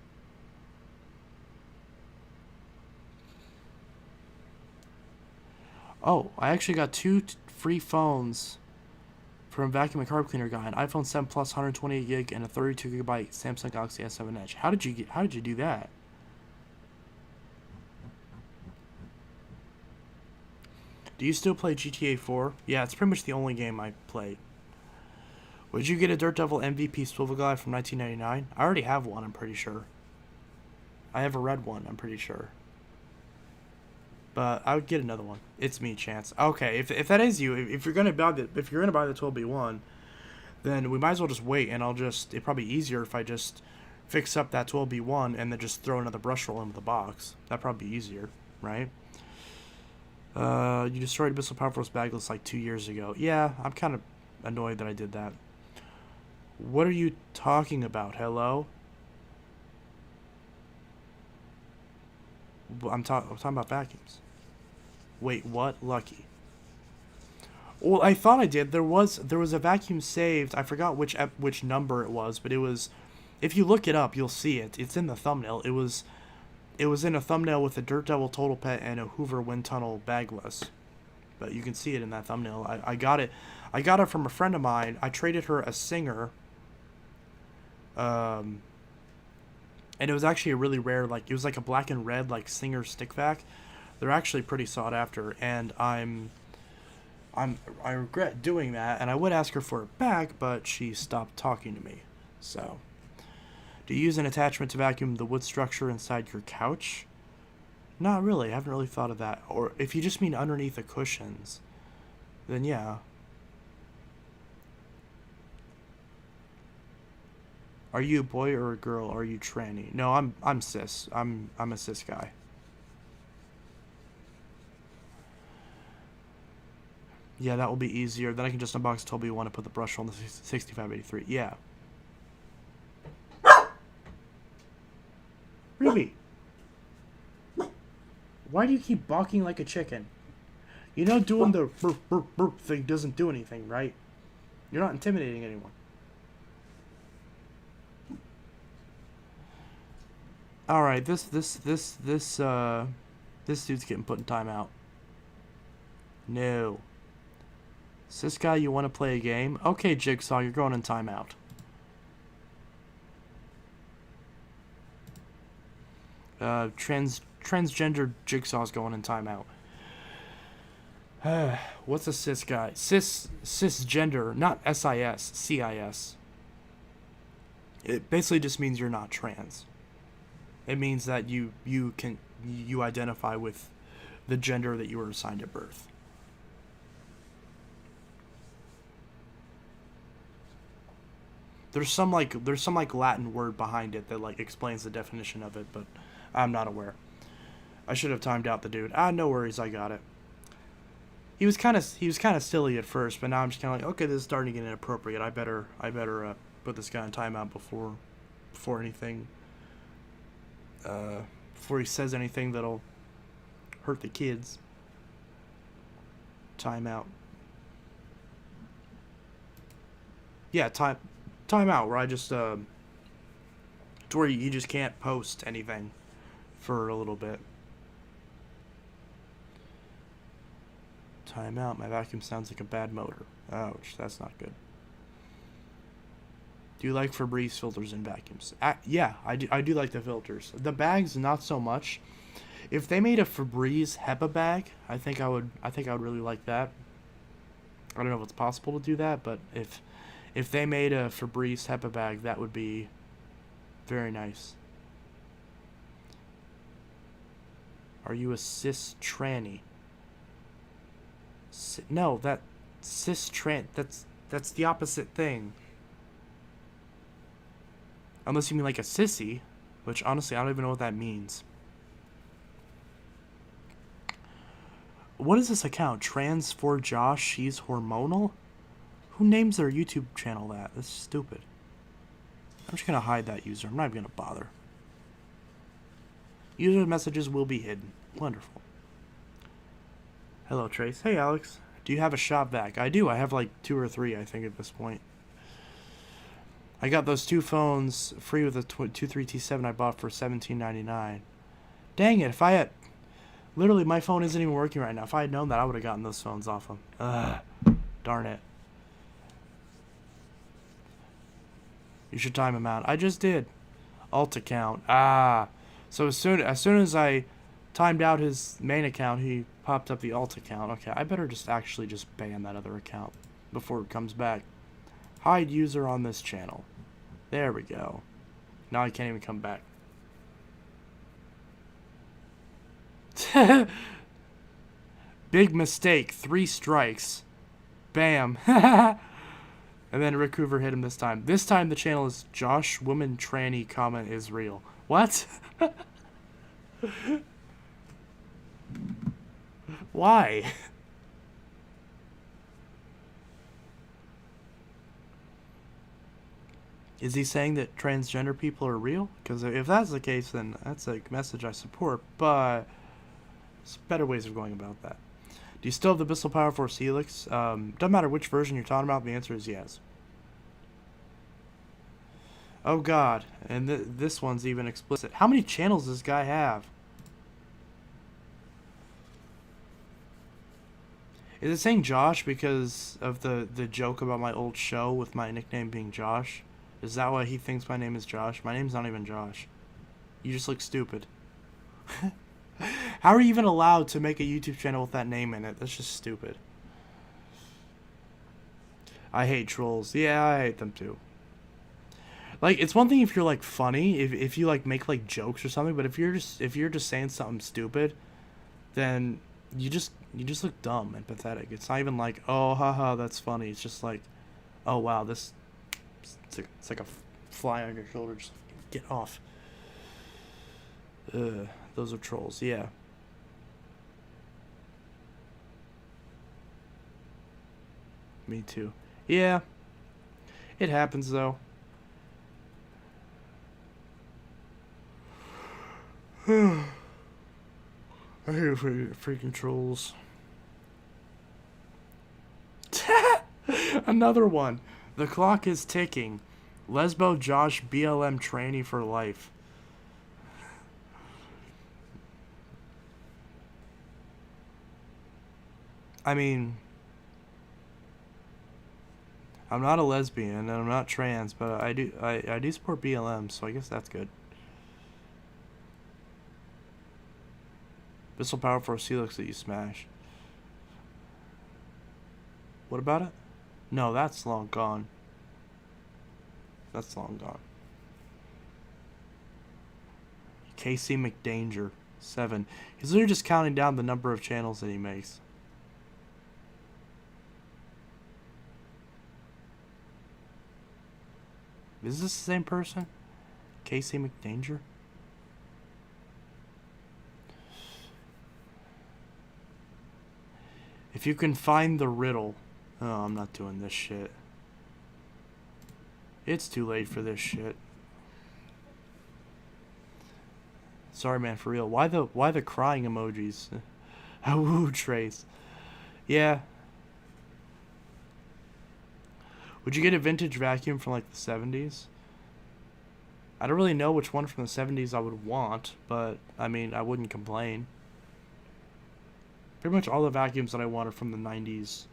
[SPEAKER 2] Oh, I actually got two free phones from Vacuum and Carb Cleaner guy, an iPhone 7 Plus 128 gig and a 32 gigabyte Samsung Galaxy S7 Edge. How did you do that? Do you still play GTA 4? Yeah, it's pretty much the only game I play. Would you get a Dirt Devil MVP swivel guide from 1999? I already have one, I'm pretty sure. I have a red one, I'm pretty sure. But I would get another one. It's me, Chance. Okay, if that is you, if you're gonna buy the 12B1, then we might as well just wait, and it'd probably be easier if I just fix up that 12B1 and then just throw another brush roll into the box. That'd probably be easier, right? You destroyed Abyssal Power Force Bagless like 2 years ago. Yeah, I'm kind of annoyed that I did that. What are you talking about? Hello? I'm talking about vacuums. Wait, what? Lucky. Well, I thought I did. There was a vacuum saved. I forgot which number it was, but it was. If you look it up, you'll see it. It's in the thumbnail. It was in a thumbnail with a Dirt Devil Total Pet and a Hoover Wind Tunnel bagless. But you can see it in that thumbnail. I got it. I got it from a friend of mine. I traded her a Singer. And it was actually a really rare, like, it was like a black and red, like, Singer stick vac. They're actually pretty sought after, and I regret doing that, and I would ask her for it back, but she stopped talking to me. So, do you use an attachment to vacuum the wood structure inside your couch? Not really. I haven't really thought of that. Or if you just mean underneath the cushions, then yeah. Are you a boy or a girl? Are you tranny? No, I'm cis. I'm a cis guy. Yeah, that will be easier. Then I can just unbox Toby you want to put the brush on the 6583. Yeah. Ruby. Why do you keep barking like a chicken? You know doing the burp burp burp thing doesn't do anything, right? You're not intimidating anyone. All right, this dude's getting put in timeout. No. Sis guy, you want to play a game? Okay, Jigsaw, you're going in timeout. Transgender Jigsaw's going in timeout. What's a cis guy? Cisgender, not SIS, CIS. It basically just means you're not trans. It means that you identify with the gender that you were assigned at birth. There's some Latin word behind it that like explains the definition of it, but I'm not aware. I should have timed out the dude. No worries, I got it. He was kind of silly at first, but now I'm just kind of like, okay, this is starting to get inappropriate. I better put this guy in timeout before anything. Before he says anything that'll hurt the kids. Timeout. Yeah, timeout, where I just to where you just can't post anything for a little bit. Timeout. My vacuum sounds like a bad motor. Ouch, that's not good. Do you like Febreze filters in vacuums? Yeah, I do like the filters. The bags, not so much. If they made a Febreze HEPA bag, I think I would really like that. I don't know if it's possible to do that, but if they made a Febreze HEPA bag, that would be very nice. Are you a cis tranny? No, that cis tran. That's the opposite thing. Unless you mean like a sissy, which honestly I don't even know what that means. What is this account? Trans for Josh, she's hormonal? Who names their YouTube channel that? That's stupid. I'm just gonna hide that user. I'm not even gonna bother. User messages will be hidden. Wonderful. Hello, Trace. Hey, Alex. Do you have a shop vac? I do. I have like 2 or 3, I think, at this point. I got those 2 phones free with a 23T7 I bought for $17.99. Dang it, if I had... Literally, my phone isn't even working right now. If I had known that, I would have gotten those phones off them. Darn it. You should time him out. I just did. Alt account. So as soon as I timed out his main account, he popped up the alt account. Okay, I better just ban that other account before it comes back. Hide user on this channel. There we go. Now I can't even come back. Big mistake. 3 strikes. Bam. And then Rick Hoover hit him this time. This time the channel is Josh Woman Tranny, is real. What? Why? Is he saying that transgender people are real? Because if that's the case, then that's a message I support, but there's better ways of going about that. Do you still have the Bissell Power Force Helix? Doesn't matter which version you're talking about, the answer is yes. Oh god, and this one's even explicit. How many channels does this guy have? Is it saying Josh because of the joke about my old show with my nickname being Josh? Is that why he thinks my name is Josh? My name's not even Josh. You just look stupid. How are you even allowed to make a YouTube channel with that name in it? That's just stupid. I hate trolls. Yeah, I hate them too. Like, it's one thing if you're like funny, if you like make like jokes or something, but if you're just saying something stupid, then you just look dumb and pathetic. It's not even like, oh haha, that's funny. It's just like, oh wow, this it's like a fly on your shoulder. Just get off. Those are trolls. Yeah. Me too. Yeah. It happens though. I hate freaking trolls. Another one. The clock is ticking. Lesbo Josh BLM tranny for life. I mean, I'm not a lesbian and I'm not trans, but I do support BLM, so I guess that's good. Bissell Power Force Helix that you smash. What about it? No, that's long gone. That's long gone. Casey McDanger, 7. He's literally just counting down the number of channels that he makes. Is this the same person? Casey McDanger? If you can find the riddle. Oh, I'm not doing this shit. It's too late for this shit. Sorry, man, for real. Why the crying emojis? Ooh, Trace. Yeah. Would you get a vintage vacuum from like the 70s? I don't really know which one from the 70s I would want, but I mean, I wouldn't complain. Pretty much all the vacuums that I want are from the 90s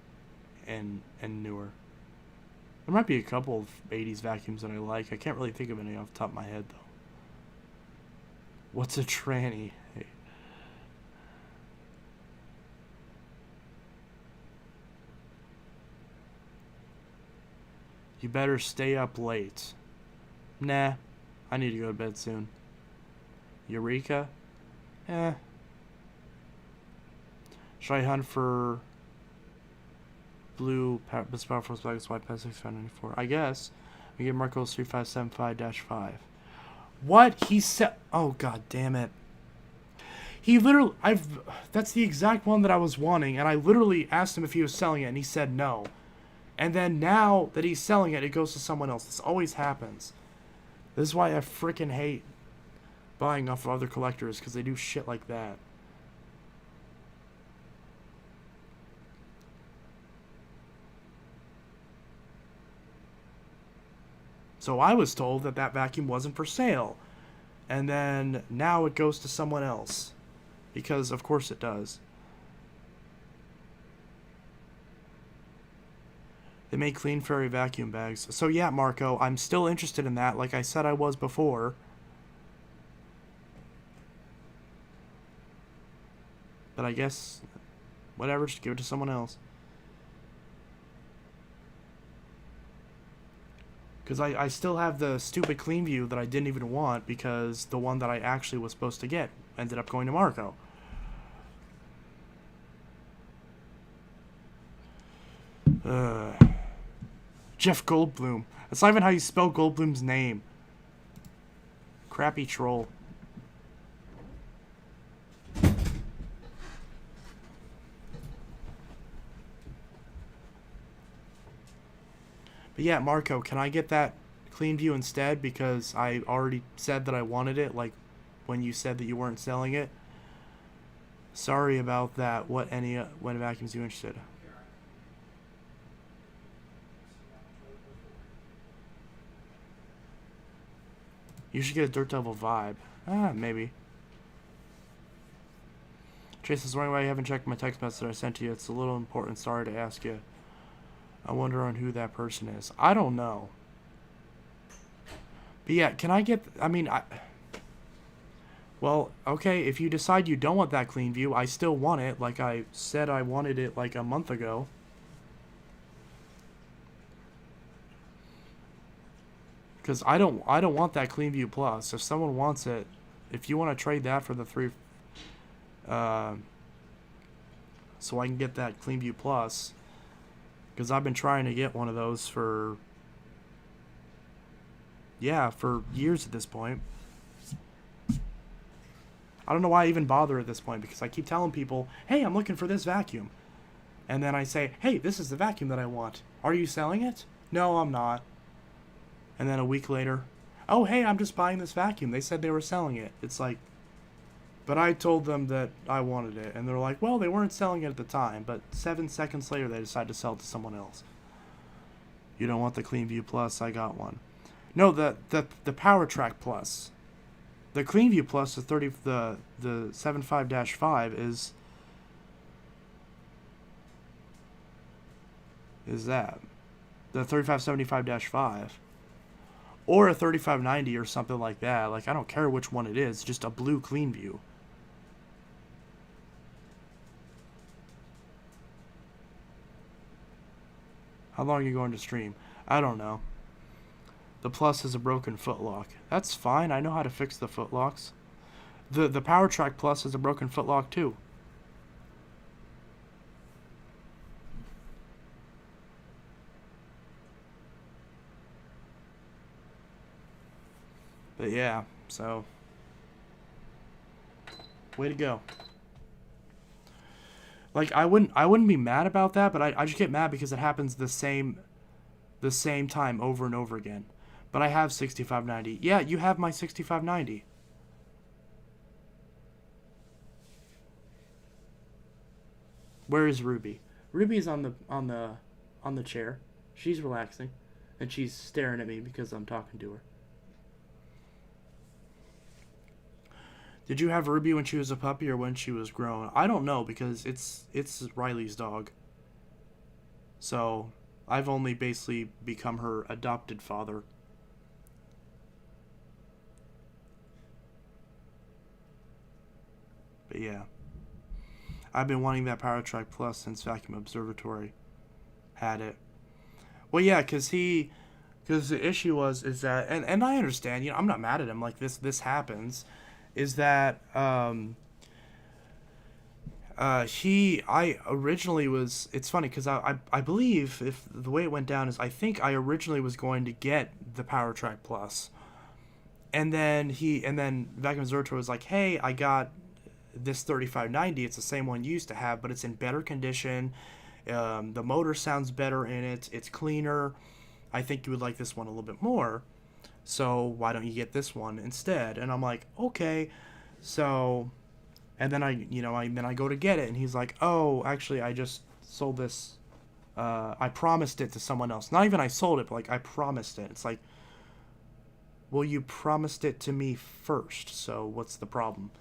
[SPEAKER 2] and newer. There might be a couple of 80s vacuums that I like. I can't really think of any off the top of my head, though. What's a tranny? Hey. You better stay up late. Nah, I need to go to bed soon. Eureka? Eh. Should I hunt for blue Bissell Power Force Black White Pass 6594? I guess. We get Marcos 3575-5. What? He said. Oh, god damn it. He literally. That's the exact one that I was wanting, and I literally asked him if he was selling it, and he said no. And then now that he's selling it, it goes to someone else. This always happens. This is why I freaking hate buying off of other collectors, because they do shit like that. So I was told that that vacuum wasn't for sale. And then now it goes to someone else. Because of course it does. They make clean fairy vacuum bags. So yeah, Marco, I'm still interested in that, like I said I was before. But I guess, whatever, just give it to someone else. Because I still have the stupid clean view that I didn't even want, because the one that I actually was supposed to get ended up going to Marco. Jeff Goldblum. That's not even how you spell Goldblum's name. Crappy troll. But yeah, Marco, can I get that clean view instead? Because I already said that I wanted it, like when you said that you weren't selling it. Sorry about that. What vacuums you interested? You should get a Dirt Devil vibe. Maybe. Chase is wondering why you haven't checked my text message I sent to you. It's a little important. Sorry to ask you. I wonder on who that person is. I don't know. But yeah, can I get... Well, okay, if you decide you don't want that clean view, I still want it. Like I said I wanted it like a month ago. Because I don't want that clean view plus. If someone wants it, if you want to trade that for the 3... so I can get that clean view plus... Because I've been trying to get one of those for... Yeah, for years at this point. I don't know why I even bother at this point, because I keep telling people, hey, I'm looking for this vacuum. And then I say, hey, this is the vacuum that I want. Are you selling it? No, I'm not. And then a week later, oh, hey, I'm just buying this vacuum. They said they were selling it. It's like, but I told them that I wanted it. And they're like, well, they weren't selling it at the time. But 7 seconds later, they decided to sell it to someone else. You don't want the Clean View Plus? I got one. No, the Power Track Plus. The Clean View Plus, the 75-5 is that. The 3575-5. Or a 3590 or something like that. Like, I don't care which one it is. Just a blue Clean View. How long are you going to stream? I don't know. The Plus is a broken footlock. That's fine. I know how to fix the footlocks. The Power Track Plus is a broken footlock too. But yeah, so way to go. Like I wouldn't be mad about that, but I just get mad because it happens the same time over and over again. But I have 6590. Yeah, you have my 6590. Where is Ruby? Ruby's on the chair. She's relaxing, and she's staring at me because I'm talking to her. Did you have Ruby when she was a puppy or when she was grown? I don't know because it's Riley's dog. So I've only basically become her adopted father. But yeah. I've been wanting that Power Track Plus since Vacuum Observatory had it. Well, yeah, because the issue is that, and I understand, you know, I'm not mad at him, like this happens, is that I originally was, it's funny because I believe if the way it went down is I think I originally was going to get the Power Track Plus, and then Vacuum Observatory was like, hey, I got this 3590, it's the same one you used to have, but it's in better condition, the motor sounds better in it, it's cleaner, I think you would like this one a little bit more. So why don't you get this one instead? And I'm like, okay. So, and then I go to get it, and he's like, oh, actually, I just sold this. I promised it to someone else. Not even I sold it, but like I promised it. It's like, well, you promised it to me first. So what's the problem?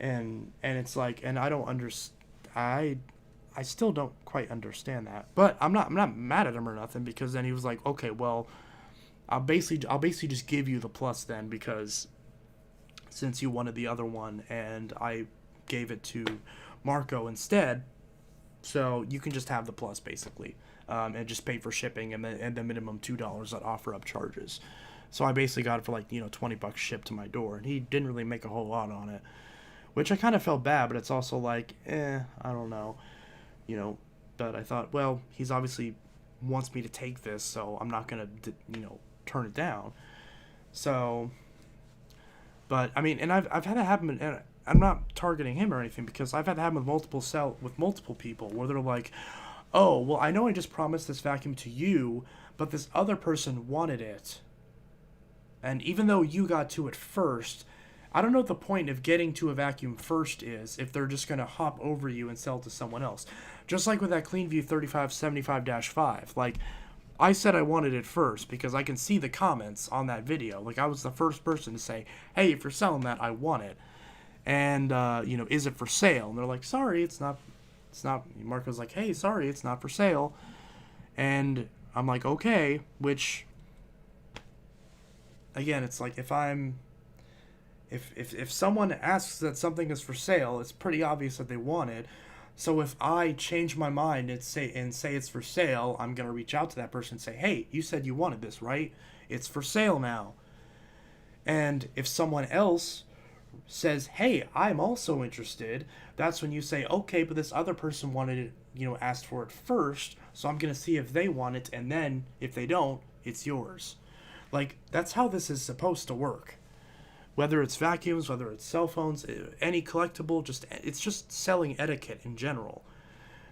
[SPEAKER 2] And it's like, and I don't understand. I still don't quite understand that. But I'm not mad at him or nothing, because then he was like, okay, well, I'll basically just give you the Plus then, because since you wanted the other one and I gave it to Marco instead, so you can just have the Plus basically, and just pay for shipping and the minimum $2 at offer up charges. So I basically got it for like, $20 shipped to my door, and he didn't really make a whole lot on it, which I kind of felt bad, but it's also like, I don't know, but I thought, well, he's obviously wants me to take this, so I'm not gonna turn it down. So, but I mean, and I've had that happen, and I'm not targeting him or anything, because I've had that happen with multiple people where they're like, oh, well, I know I just promised this vacuum to you, but this other person wanted it, and even though you got to it first, I don't know what the point of getting to a vacuum first is if they're just going to hop over you and sell it to someone else. Just like with that CleanView 3575-5. Like, I said I wanted it first because I can see the comments on that video. Like, I was the first person to say, hey, if you're selling that, I want it. And, is it for sale? And they're like, sorry, it's not. Marco's like, hey, sorry, it's not for sale. And I'm like, okay, which, again, it's like if someone asks that something is for sale, it's pretty obvious that they want it. So if I change my mind and say it's for sale, I'm going to reach out to that person and say, hey, you said you wanted this, right? It's for sale now. And if someone else says, hey, I'm also interested, that's when you say, okay, but this other person wanted it, asked for it first, so I'm going to see if they want it, and then if they don't, it's yours. Like, that's how this is supposed to work. Whether it's vacuums, whether it's cell phones, any collectible, it's just selling etiquette in general.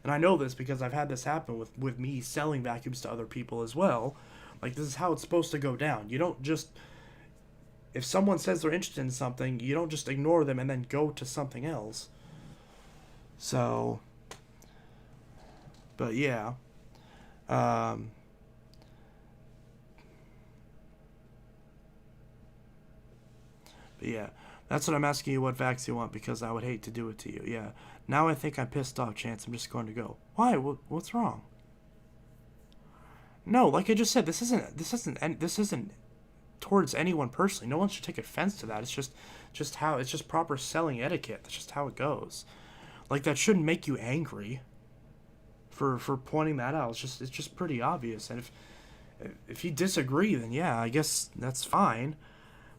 [SPEAKER 2] And I know this because I've had this happen with me selling vacuums to other people as well. Like, this is how it's supposed to go down. You don't just, if someone says they're interested in something, you don't just ignore them and then go to something else. So, but yeah. But yeah, that's what I'm asking you, what vax you want, because I would hate to do it to you. Yeah. Now I think I'm pissed off, Chance. I'm just going to go. Why? What's wrong? No, like I just said, this isn't towards anyone personally. No one should take offense to that. It's just proper selling etiquette. That's just how it goes. Like, that shouldn't make you angry for pointing that out. It's just pretty obvious. And if you disagree, then yeah, I guess that's fine.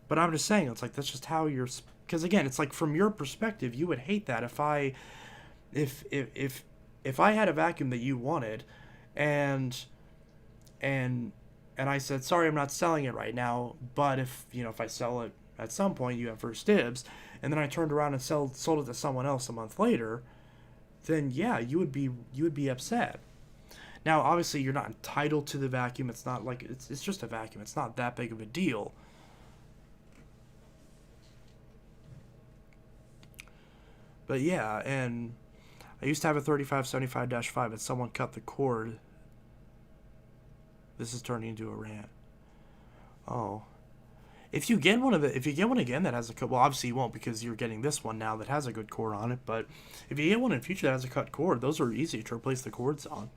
[SPEAKER 2] But I'm just saying, it's like, that's just how you're, because again, it's like, from your perspective, you would hate that if I had a vacuum that you wanted, and I said, sorry, I'm not selling it right now, but if I sell it at some point, you have first dibs, and then I turned around and sold it to someone else a month later, then yeah, you would be upset. Now, obviously, you're not entitled to the vacuum. It's not like, it's just a vacuum. It's not that big of a deal. But yeah, and I used to have a 3575-5, but someone cut the cord. This is turning into a rant. Oh. If you get one again that has a cut, well, obviously you won't, because you're getting this one now that has a good cord on it, but if you get one in the future that has a cut cord, those are easy to replace the cords on.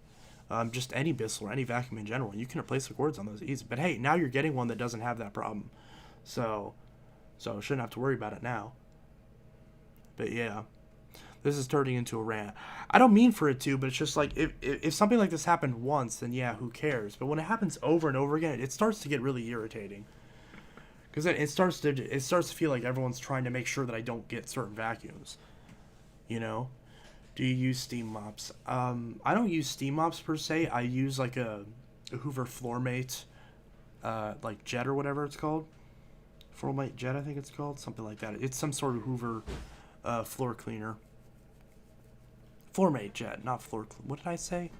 [SPEAKER 2] Just any Bissell or any vacuum in general, you can replace the cords on those easy. But hey, now you're getting one that doesn't have that problem. So shouldn't have to worry about it now. But yeah. This is turning into a rant. I don't mean for it to, but it's just like, if something like this happened once, then yeah, who cares? But when it happens over and over again, it starts to get really irritating. Because it starts to feel like everyone's trying to make sure that I don't get certain vacuums. Do you use steam mops? I don't use steam mops per se. I use like a Hoover Floormate, like Jet or whatever it's called. Floormate Jet, I think it's called, something like that. It's some sort of Hoover floor cleaner. Floormate Jet, not floor. What did I say?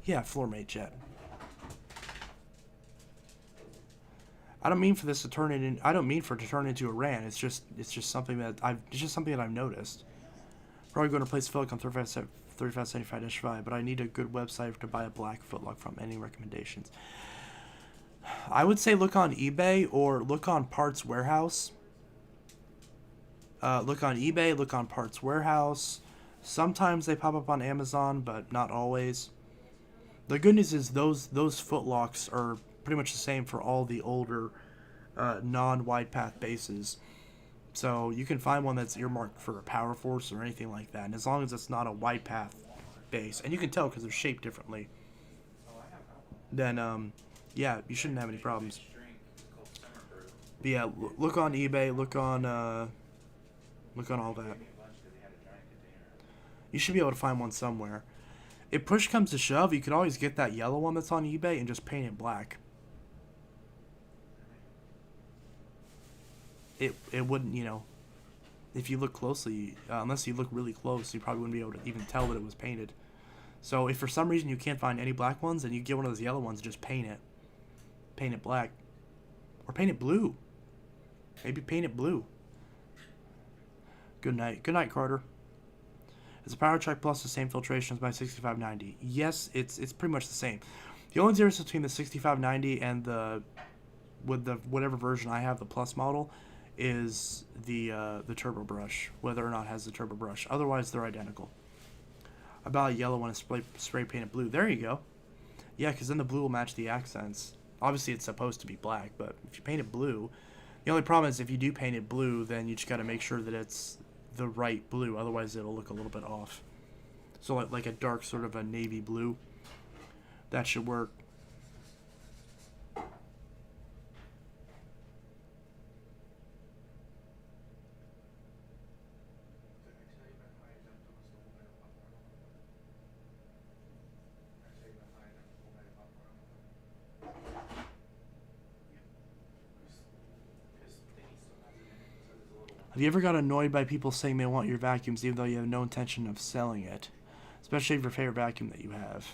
[SPEAKER 2] Yeah, Floormate Jet. I don't mean for this to turn it in. I don't mean for it to turn into a rant. It's just something that I've noticed. Probably going to replace Philic on 3575-5, but I need a good website to buy a black footlock from. Any recommendations? I would say look on eBay or look on Parts Warehouse. Look on eBay. Look on Parts Warehouse. Sometimes they pop up on Amazon, but not always. The good news is those footlocks are pretty much the same for all the older non-wide path bases. So you can find one that's earmarked for a Power Force or anything like that. And as long as it's not a wide path base, and you can tell because they're shaped differently, then yeah, you shouldn't have any problems. But yeah, look on eBay, look on all that. You should be able to find one somewhere. if push comes to shove, you could always get that yellow one that's on eBay and just paint it black. It wouldn't, you know, if you look closely, unless you look really close, you probably wouldn't be able to even tell that it was painted. So if for some reason you can't find any black ones, then you get one of those yellow ones and just paint it. Paint it black. Or paint it blue. Maybe paint it blue. Good night. Good night, Carter. Is the Power Check Plus the same filtration as my 6590? Yes, it's pretty much the same. The only difference between the 6590 and the whatever version I have, the Plus model, is the turbo brush, whether or not it has the turbo brush. Otherwise, they're identical. About a yellow one is spray painted blue. There you go. Yeah, because then the blue will match the accents. Obviously, it's supposed to be black, but if you paint it blue, the only problem is if you do paint it blue, then you just got to make sure that it's the right blue. Otherwise, it'll look a little bit off. So like a dark sort of a navy blue. That should work. Have you ever got annoyed by people saying they want your vacuums even though you have no intention of selling it? Especially if your favorite vacuum that you have.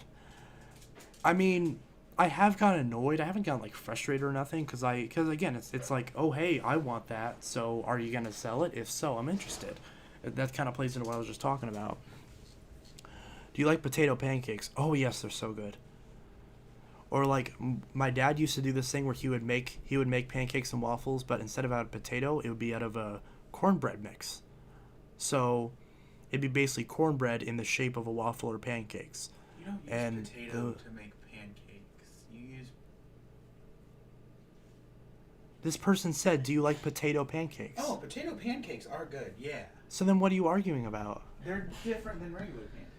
[SPEAKER 2] I mean, I have gotten annoyed. I haven't gotten like frustrated or nothing because again, it's like, oh hey, I want that. So are you gonna sell it? If so, I'm interested. That kind of plays into what I was just talking about. Do you like potato pancakes? Oh yes, they're so good. Or like my dad used to do this thing where he would make pancakes and waffles, but instead of out of potato, it would be out of a cornbread mix. So it'd be basically cornbread in the shape of a waffle or pancakes.
[SPEAKER 3] You don't use
[SPEAKER 2] And
[SPEAKER 3] potato to make pancakes. You use...
[SPEAKER 2] This person said, do you like potato pancakes?
[SPEAKER 3] Oh, potato pancakes are good, yeah.
[SPEAKER 2] So then what are you arguing about?
[SPEAKER 3] They're different than regular pancakes.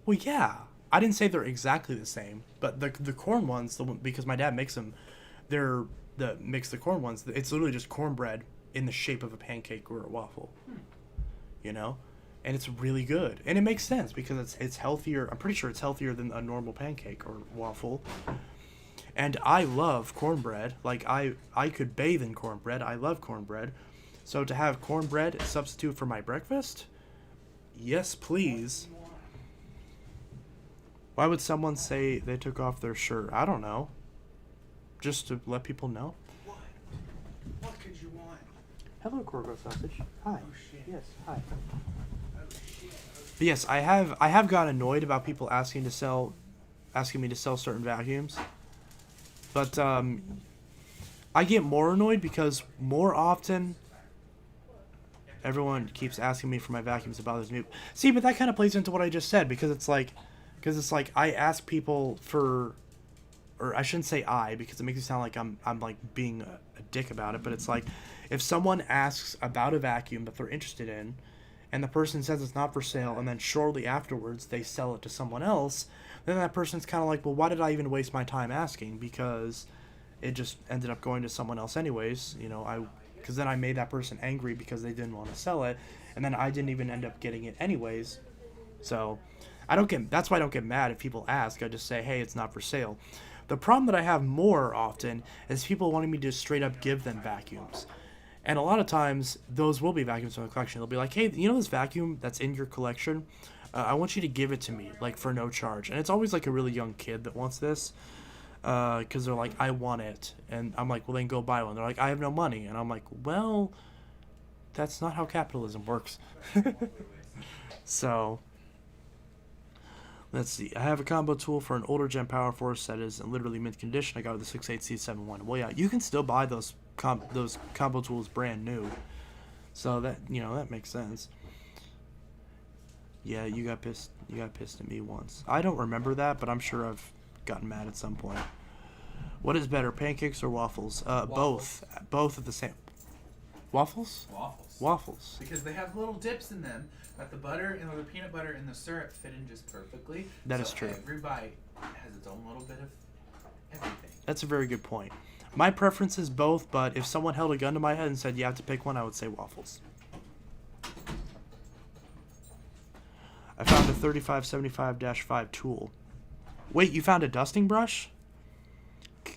[SPEAKER 2] Well, yeah. I didn't say they're exactly the same, but the corn ones, because my dad makes them, the corn ones. It's literally just cornbread in the shape of a pancake or a waffle, you know, and it's really good, and it makes sense because it's healthier. I'm pretty sure it's healthier than a normal pancake or waffle. And I love cornbread. Like I could bathe in cornbread. I love cornbread. So to have cornbread substitute for my breakfast, yes, please. Why would someone say they took off their shirt? I don't know. Just to let people know.
[SPEAKER 3] What? What could you want?
[SPEAKER 2] Hello, Corgo Sausage. Hi.
[SPEAKER 3] Oh shit.
[SPEAKER 2] Yes, hi.
[SPEAKER 3] Oh shit.
[SPEAKER 2] But yes, I have gotten annoyed about people asking me to sell certain vacuums. But I get more annoyed because more often everyone keeps asking me for my vacuums about this new. See, but that kind of plays into what I just said because it's like I ask people for, or I shouldn't say I because it makes it sound like I'm like being a dick about it, but it's like if someone asks about a vacuum that they're interested in and the person says it's not for sale and then shortly afterwards they sell it to someone else, then that person's kind of like, well, why did I even waste my time asking? Because it just ended up going to someone else anyways, you know, because then I made that person angry because they didn't want to sell it, and then I didn't even end up getting it anyways. So that's why I don't get mad if people ask. I just say, hey, it's not for sale. The problem that I have more often is people wanting me to straight up give them vacuums. And a lot of times, those will be vacuums from the collection. They'll be like, hey, you know this vacuum that's in your collection? I want you to give it to me, like, for no charge. And it's always, like, a really young kid that wants this. Because they're like, I want it. And I'm like, well, then go buy one. They're like, I have no money. And I'm like, well, that's not how capitalism works. So... let's see. I have a combo tool for an older Gen Power Force that is in literally mint condition. I got it with the 68C71. Well, yeah, you can still buy those combo tools brand new. So that, you know, that makes sense. Yeah, you got pissed. You got pissed at me once. I don't remember that, but I'm sure I've gotten mad at some point. What is better, pancakes or waffles? Both. Both at the same. Waffles?
[SPEAKER 3] Waffles.
[SPEAKER 2] Waffles.
[SPEAKER 3] Because they have little dips in them that the butter and the peanut butter and the syrup fit in just perfectly.
[SPEAKER 2] That is true.
[SPEAKER 3] Every bite has its own little bit of everything.
[SPEAKER 2] That's a very good point. My preference is both, but if someone held a gun to my head and said you have to pick one, I would say waffles. I found a 3575-5 tool. Wait, you found a dusting brush?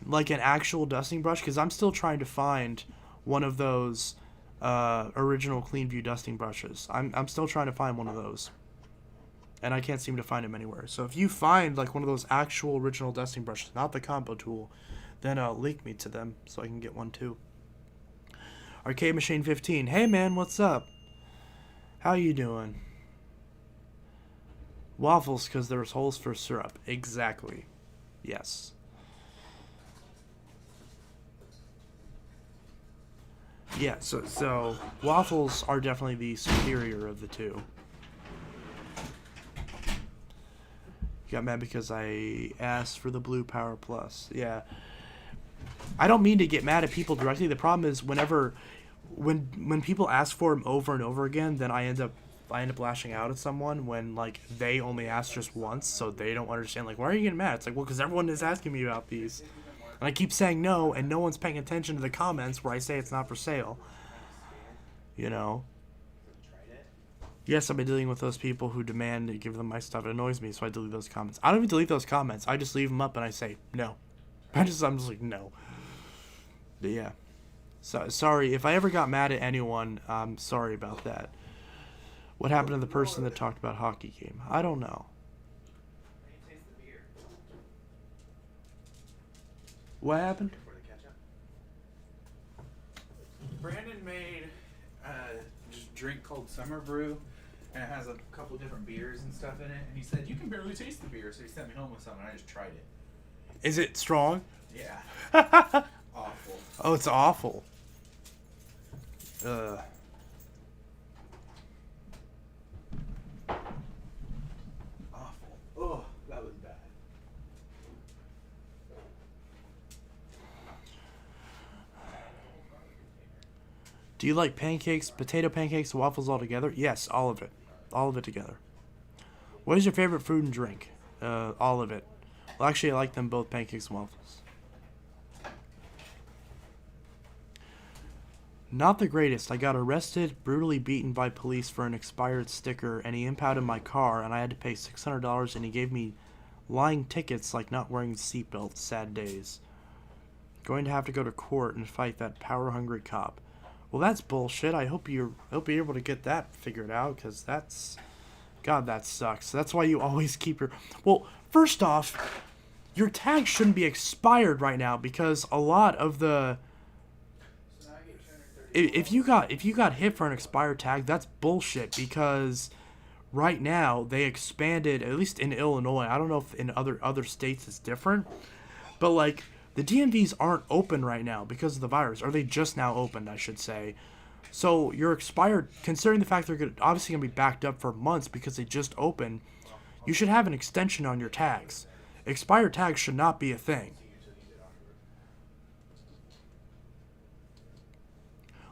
[SPEAKER 2] Like an actual dusting brush? Because I'm still trying to find one of those original Cleanview dusting brushes. I'm still trying to find one of those. And I can't seem to find them anywhere. So if you find like one of those actual original dusting brushes, not the combo tool, then link me to them so I can get one too. Arcade Machine 15. Hey man, what's up? How you doing? Waffles because there's holes for syrup. Exactly. Yes. Yeah, so waffles are definitely the superior of the two. You got mad because I asked for the Blue Power Plus. Yeah. I don't mean to get mad at people directly. The problem is when people ask for them over and over again, then I end up lashing out at someone when like they only ask just once, so they don't understand. Like, why are you getting mad? It's like, well, because everyone is asking me about these, and I keep saying no, and no one's paying attention to the comments where I say it's not for sale. You know. Yes, I've been dealing with those people who demand to give them my stuff. It annoys me, so I delete those comments. I don't even delete those comments. I just leave them up and I say no. I'm just like no. But yeah. So sorry if I ever got mad at anyone. I'm sorry about that. What happened to the person that talked about hockey game? I don't know. What happened?
[SPEAKER 3] Brandon made just drink called Summer Brew, and it has a couple different beers and stuff in it. And he said, you can barely taste the beer, so he sent me home with some, and I just tried it.
[SPEAKER 2] Is it strong?
[SPEAKER 3] Yeah. Awful.
[SPEAKER 2] Oh, it's awful.
[SPEAKER 3] Awful. Oh, that was bad.
[SPEAKER 2] Do you like pancakes, potato pancakes, waffles all together? Yes, all of it. All of it together. What is your favorite food and drink? All of it. Well, actually, I like them both, pancakes and waffles. Not the greatest. I got arrested, brutally beaten by police for an expired sticker, and he impounded my car, and I had to pay $600, and he gave me lying tickets like not wearing seatbelts. Sad days. Going to have to go to court and fight that power-hungry cop. Well, that's bullshit. I hope you're able to get that figured out, because that's... God, that sucks. That's why you always keep your... Well, first off, your tag shouldn't be expired right now, because a lot of the... If you got hit for an expired tag, that's bullshit, because right now they expanded, at least in Illinois. I don't know if in other states it's different, but like the DMVs aren't open right now because of the virus, or they just now opened, I should say. So you're expired, considering the fact they're obviously going to be backed up for months because they just opened, you should have an extension on your tags. Expired tags should not be a thing.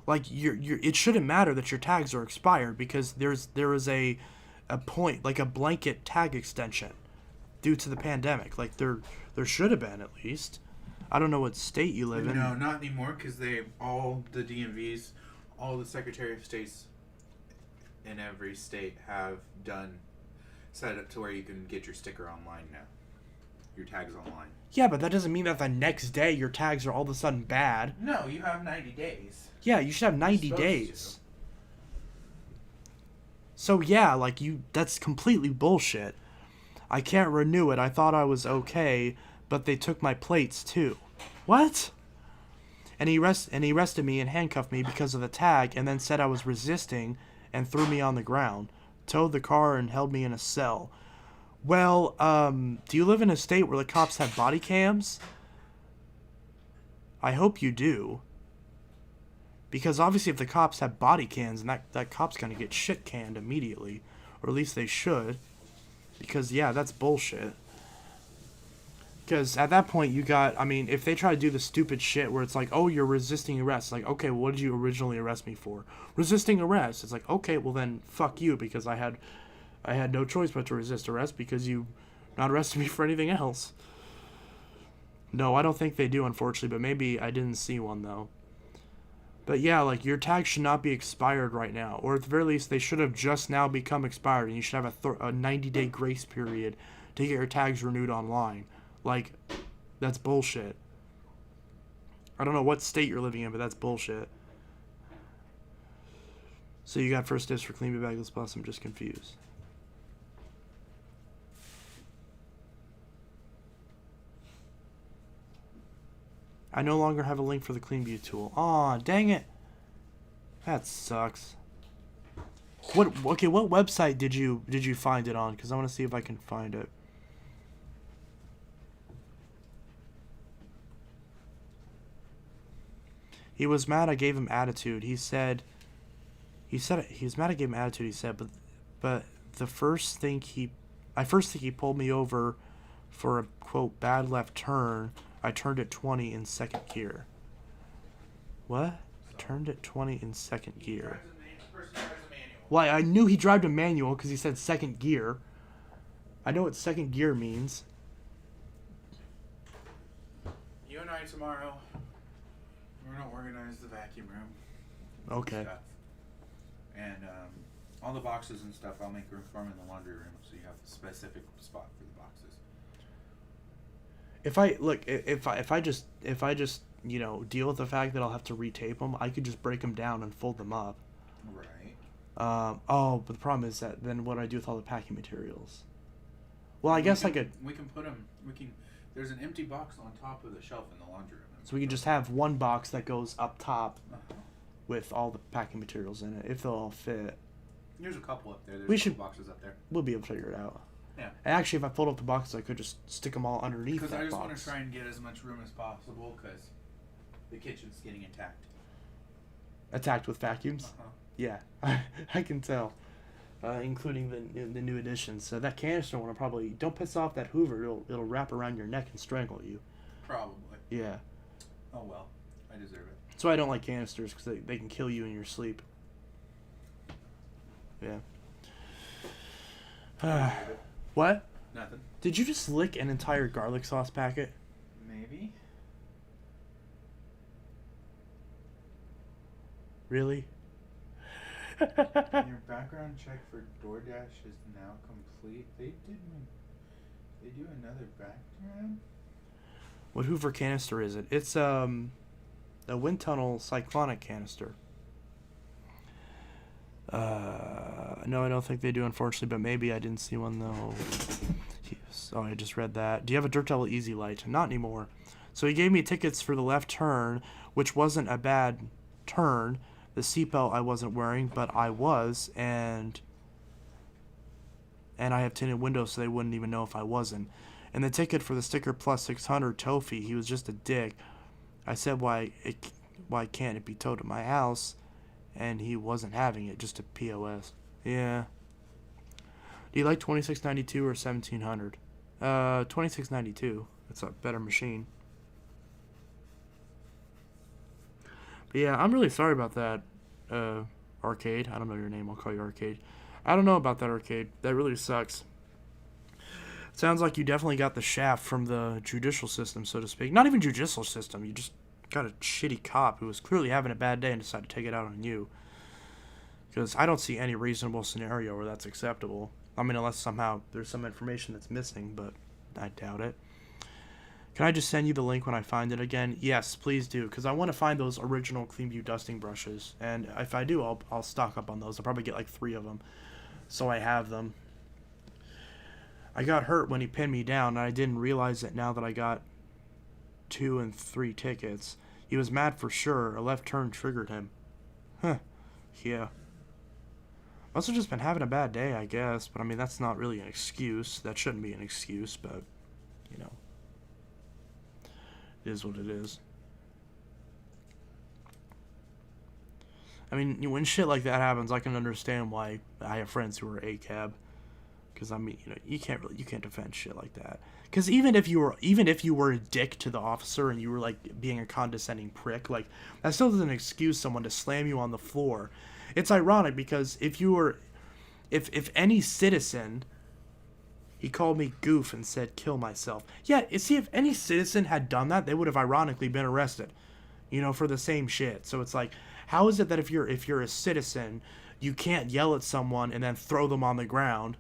[SPEAKER 2] Like it shouldn't matter that your tags are expired, because there is a point, like a blanket tag extension due to the pandemic. Like there should have been, at least. I don't know what state you live in.
[SPEAKER 3] No, not anymore, because all the DMVs, all the Secretary of States in every state have set it up to where you can get your sticker online now. Your tags online.
[SPEAKER 2] Yeah, but that doesn't mean that the next day your tags are all of a sudden bad.
[SPEAKER 3] No, you have 90 days.
[SPEAKER 2] Yeah, you should have 90 days. So yeah, like that's completely bullshit. I can't renew it. I thought I was okay, but they took my plates too. What? And he arrested me and handcuffed me because of the tag, and then said I was resisting and threw me on the ground, towed the car, and held me in a cell. Well, do you live in a state where the cops have body cams? I hope you do. Because obviously if the cops have body cams, and that cop's gonna get shit canned immediately. Or at least they should. Because, yeah, that's bullshit. Because at that point if they try to do the stupid shit where it's like, oh, you're resisting arrest. It's like, okay, well, what did you originally arrest me for? Resisting arrest. It's like, okay, well then, fuck you, because I had no choice but to resist arrest because you not arrested me for anything else. No, I don't think they do, unfortunately, but maybe I didn't see one, though. But yeah, like, your tags should not be expired right now. Or at the very least, they should have just now become expired. And you should have a 90-day grace period to get your tags renewed online. Like, that's bullshit. I don't know what state you're living in, but that's bullshit. So you got first dibs for Clean Me Bagless Plus. I'm just confused. I no longer have a link for the Clean View tool. Aw, dang it. That sucks. What website did you find it on? Because I want to see if I can find it. He was mad I gave him attitude. He said he was mad I gave him attitude, he said, but the first thing he pulled me over for a quote bad left turn. I turned at 20 in second gear. What? I turned at 20 in second gear. Why? I knew he drove a manual because he said second gear. I know what second gear means.
[SPEAKER 3] You and I tomorrow, we're gonna organize the vacuum room.
[SPEAKER 2] Okay.
[SPEAKER 3] Stuff. And all the boxes and stuff, I'll make room for them in the laundry room, so you have a specific spot for the boxes.
[SPEAKER 2] If I just deal with the fact that I'll have to retape them, I could just break them down and fold them up.
[SPEAKER 3] Right.
[SPEAKER 2] But the problem is that then what do I do with all the packing materials? Well, I guess I could.
[SPEAKER 3] We can put them. There's an empty box on top of the shelf in the laundry room.
[SPEAKER 2] So we can just have one box that goes up top with all the packing materials in it, if they'll all fit.
[SPEAKER 3] There's a couple up there. There's
[SPEAKER 2] We
[SPEAKER 3] a couple
[SPEAKER 2] should-
[SPEAKER 3] boxes up there.
[SPEAKER 2] We'll be able to figure it out.
[SPEAKER 3] Yeah.
[SPEAKER 2] And actually, if I pulled up the boxes, I could just stick them all underneath that box.
[SPEAKER 3] Because I just want to try and get as much room as possible, because the kitchen's getting attacked.
[SPEAKER 2] Attacked with vacuums?
[SPEAKER 3] Uh-huh.
[SPEAKER 2] Yeah, I can tell. Including the new additions. So that canister one will probably... Don't piss off that Hoover. It'll wrap around your neck and strangle you.
[SPEAKER 3] Probably.
[SPEAKER 2] Yeah.
[SPEAKER 3] Oh well, I deserve it.
[SPEAKER 2] That's why I don't like canisters, because they can kill you in your sleep. Yeah. What?
[SPEAKER 3] Nothing.
[SPEAKER 2] Did you just lick an entire garlic sauce packet?
[SPEAKER 3] Maybe.
[SPEAKER 2] Really?
[SPEAKER 3] Your background check for DoorDash is now complete. They do another background?
[SPEAKER 2] What Hoover canister is it? It's a wind tunnel cyclonic canister. No, I don't think they do, unfortunately, but maybe. I didn't see one though. Oh, I just read that. Do you have a Dirt Devil Easy Light? Not anymore. So he gave me tickets for the left turn, which wasn't a bad turn. The seatbelt I wasn't wearing, but I was, and I have tinted windows, so they wouldn't even know if I wasn't. And the ticket for the sticker plus 600 tow fee, he was just a dick. I said why can't it be towed to my house, and he wasn't having it, just a POS. Yeah. Do you like 2692 or 1700? 2692. It's a better machine. But yeah, I'm really sorry about that, Arcade. I don't know your name. I'll call you Arcade. I don't know about that, Arcade. That really sucks. Sounds like you definitely got the shaft from the judicial system, so to speak. Not even judicial system. You just got a shitty cop who was clearly having a bad day and decided to take it out on you. Because I don't see any reasonable scenario where that's acceptable. I mean, unless somehow there's some information that's missing, but I doubt it. Can I just send you the link when I find it again? Yes, please do, because I want to find those original Cleanview dusting brushes. And if I do, I'll stock up on those. I'll probably get like 3 of them, so I have them. I got hurt when he pinned me down, and I didn't realize it now that I got 2 and 3 tickets. He was mad for sure. A left turn triggered him. Huh. Yeah. Must have just been having a bad day, I guess. But, I mean, that's not really an excuse. That shouldn't be an excuse, but, you know. It is what it is. I mean, when shit like that happens, I can understand why I have friends who are ACAB. Because, I mean, you know, you can't defend shit like that. Because even if you were a dick to the officer and you were, like, being a condescending prick, like, that still doesn't excuse someone to slam you on the floor. It's ironic because if any citizen, he called me goof and said, kill myself. Yeah, see, if any citizen had done that, they would have ironically been arrested, you know, for the same shit. So it's like, How is it that if you're a citizen, you can't yell at someone and then throw them on the ground,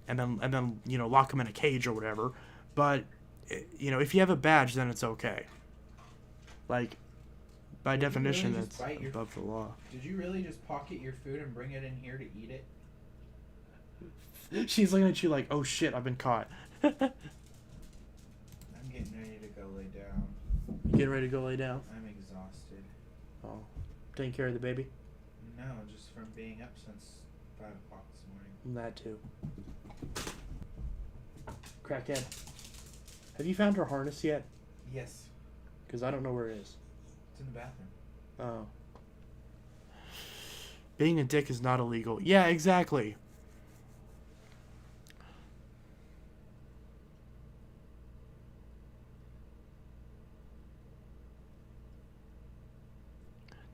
[SPEAKER 2] and then you know, lock them in a cage or whatever, but you know, if you have a badge, then it's okay. Like, by
[SPEAKER 3] Did you
[SPEAKER 2] definition,
[SPEAKER 3] really just
[SPEAKER 2] that's
[SPEAKER 3] bite your-
[SPEAKER 2] above the law.
[SPEAKER 3] Did you really just pocket your food and bring it in here to eat it?
[SPEAKER 2] She's looking at you like, oh shit, I've been caught.
[SPEAKER 3] I'm getting ready to go lay down.
[SPEAKER 2] You getting ready to go lay down?
[SPEAKER 3] I'm exhausted.
[SPEAKER 2] Oh, taking care of the baby?
[SPEAKER 3] No, just from being up since 5 o'clock this morning.
[SPEAKER 2] That too. Crackhead. Have you found her harness yet?
[SPEAKER 3] Yes.
[SPEAKER 2] Because I don't know where it is.
[SPEAKER 3] It's in the bathroom.
[SPEAKER 2] Oh. Being a dick is not illegal. Yeah, exactly.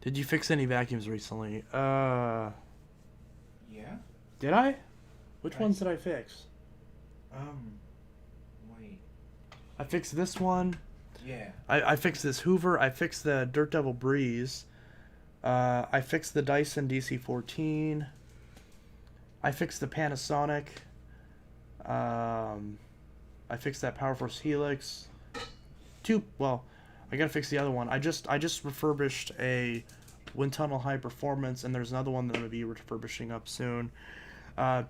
[SPEAKER 2] Did you fix any vacuums recently?
[SPEAKER 3] Yeah?
[SPEAKER 2] Did I? Which
[SPEAKER 3] Right.
[SPEAKER 2] ones did I fix?
[SPEAKER 3] Wait.
[SPEAKER 2] I fixed this one.
[SPEAKER 3] Yeah.
[SPEAKER 2] I fixed this Hoover. I fixed the Dirt Devil Breeze. I fixed the Dyson DC-14. I fixed the Panasonic. I fixed that PowerForce Helix. Well, I gotta fix the other one. I just refurbished a Wind Tunnel High Performance, and there's another one that I'm gonna be refurbishing up soon. The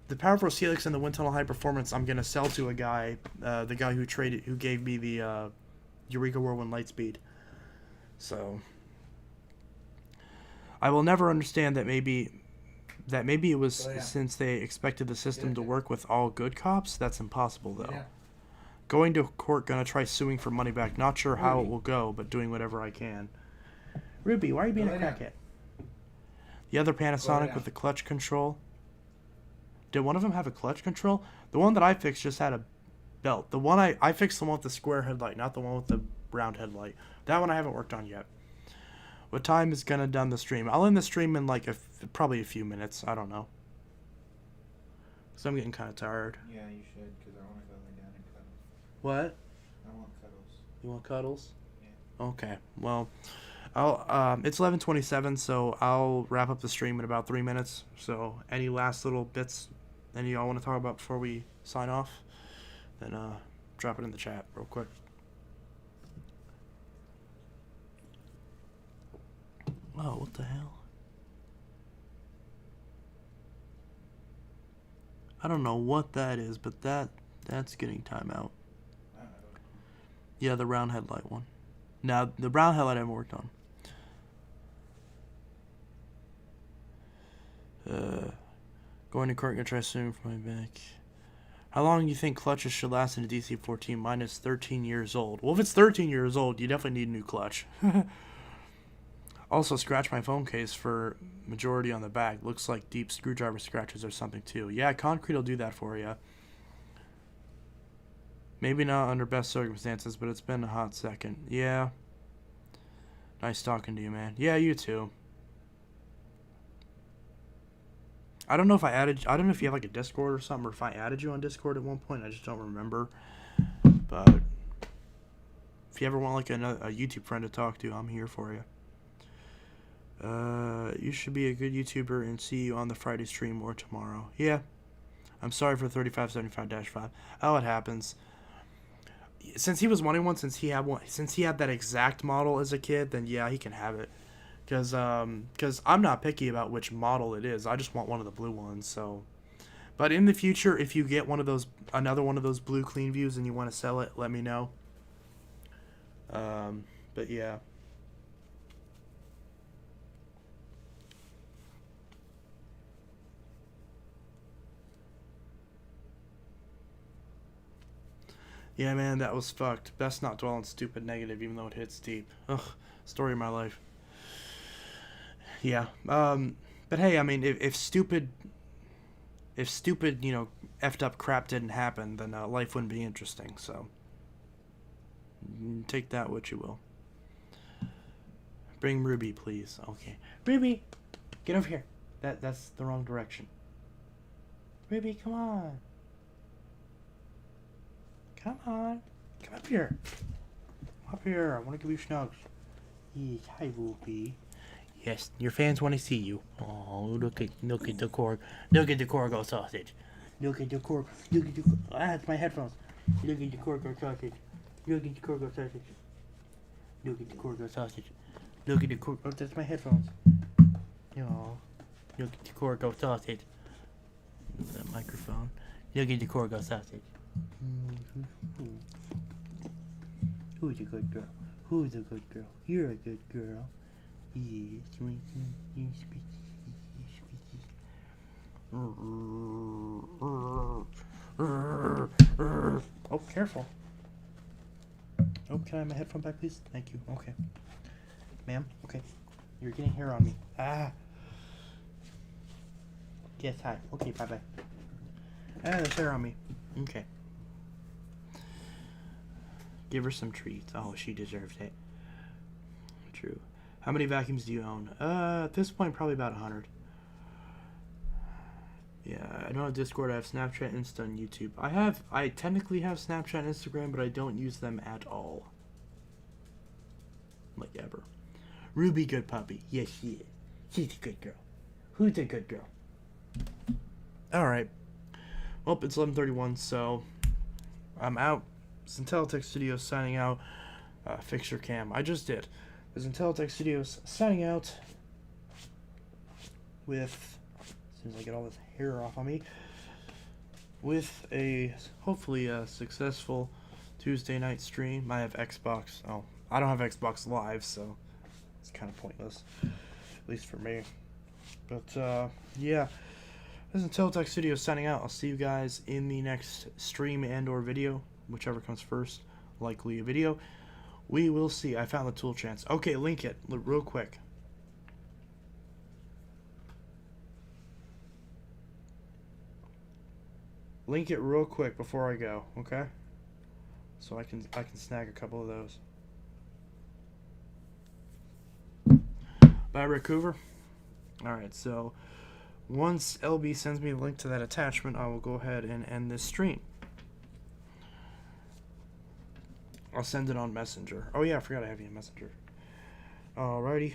[SPEAKER 2] PowerForce Helix and the Wind Tunnel High Performance I'm gonna sell to a guy, the guy who gave me the Eureka Whirlwind Lightspeed. So I will never understand that. Maybe it was since they expected the system to work with all good cops. That's impossible though.
[SPEAKER 3] Yeah.
[SPEAKER 2] Going to court, gonna try suing for money back. Not sure how it will go, but doing whatever I can. Ruby, why are you being a crackhead? The other Panasonic with the clutch control. Did one of them have a clutch control? The one that I fixed just had a belt. The one I fixed the one with the square headlight, not the one with the round headlight. That one I haven't worked on yet. What time is gonna done the stream? I'll end the stream in like probably a few minutes. I don't know. So I'm getting kind of tired.
[SPEAKER 3] Yeah, you should, because I want to go lay down and cuddle.
[SPEAKER 2] What?
[SPEAKER 3] I want cuddles.
[SPEAKER 2] You want cuddles?
[SPEAKER 3] Yeah.
[SPEAKER 2] Okay. Well, it's 11:27, so I'll wrap up the stream in about 3 minutes. So any last little bits any y'all want to talk about before we sign off, then drop it in the chat real quick. Oh, what the hell? I don't know what that is, but that's getting timeout. Yeah, the round headlight one. Now, the brown headlight I haven't worked on. Going to court, gonna try suing for my back. How long do you think clutches should last in a DC-14? Mine is 13 years old. Well, if it's 13 years old, you definitely need a new clutch. Also, scratch my phone case for majority on the back. Looks like deep screwdriver scratches or something too. Yeah, concrete will do that for you. Maybe not under best circumstances, but it's been a hot second. Yeah. Nice talking to you, man. Yeah, you too. I don't know if I don't know if you have like a Discord or something, or if I added you on Discord at one point. I just don't remember. But if you ever want like a YouTube friend to talk to, I'm here for you. You should be a good YouTuber and see you on the Friday stream or tomorrow. Yeah. I'm sorry for 3575-5. Oh, it happens. Since he was wanting one, since he had that exact model as a kid, then yeah, he can have it. Because I'm not picky about which model it is. I just want one of the blue ones. So, but in the future, if you get another one of those blue clean views and you want to sell it, let me know. But yeah. Yeah, man, that was fucked. Best not dwell on stupid negative, even though it hits deep. Ugh, story of my life. Yeah. But hey, I mean, if stupid, you know, effed up crap didn't happen, then life wouldn't be interesting. So take that what you will. Bring Ruby, please. Okay, Ruby, get over here. That's the wrong direction. Ruby, come on. Come on. Come up here. Up here. I want to give you snugs. Yes, hi, Whoopi. Yes, your fans want to see you. Oh, look at the Korg. Look at the Korgo sausage. Look at the Korg. Look at the. Ah, it's my headphones. Look at the Korgo sausage. Look at the Korgo sausage. Look at the Korgo sausage. Look at the Korgo. Oh, that's my headphones. Oh, look at the Korgo sausage. That microphone. Look at the Korgo sausage. Who's a good girl? Who's a good girl? You're a good girl. Yes, oh, careful. Oh, can I have my headphone back, please? Thank you. Okay. Ma'am? Okay. You're getting hair on me. Ah. Yes, hi. Okay, bye-bye. Ah, there's hair on me. Okay. Give her some treats. Oh, she deserves it. True. How many vacuums do you own? At this point, probably about 100. Yeah, I don't have Discord. I have Snapchat, Insta, and YouTube. I technically have Snapchat and Instagram, but I don't use them at all. Like, ever. Ruby, good puppy. Yes, she is. She's a good girl. Who's a good girl? Alright. Well, it's 11:31, so I'm out. This is Intelitech Studios signing out. Fix your cam. I just did. This is Intelitech Studios signing out with, as soon as I get all this hair off on me, with a hopefully a successful Tuesday night stream. I have Xbox. Oh, I don't have Xbox Live, so it's kind of pointless, at least for me. But yeah, this is Intelitech Studios signing out. I'll see you guys in the next stream and or video, whichever comes first. Likely a video. We will see. I found the tool chance. Okay, link it real quick. Link it real quick before I go, okay? So I can snag a couple of those. Bye, Rick Hoover. Alright, so once LB sends me a link to that attachment, I will go ahead and end this stream. I'll send it on Messenger. Oh yeah, I forgot I have you in Messenger. Alrighty.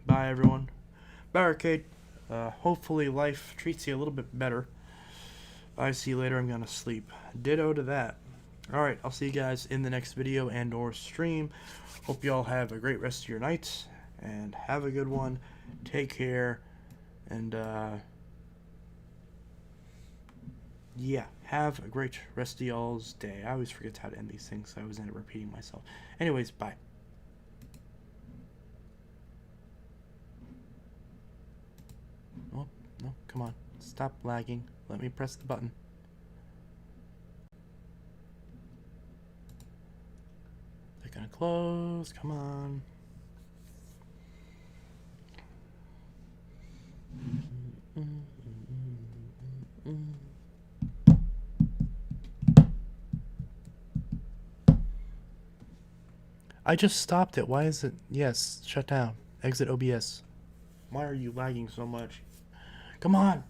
[SPEAKER 2] Bye everyone. Bye Arcade. Hopefully life treats you a little bit better. Bye, see you later. I'm gonna sleep. Ditto to that. Alright, I'll see you guys in the next video and or stream. Hope you all have a great rest of your night. And have a good one. Take care. And, yeah, have a great rest of y'all's day. I always forget how to end these things, so I always end up repeating myself. Anyways, bye. Oh, no, come on. Stop lagging. Let me press the button. They're gonna close. Come on. I just stopped it. Why is it? Yes, shut down. Exit OBS. Why are you lagging so much? Come on.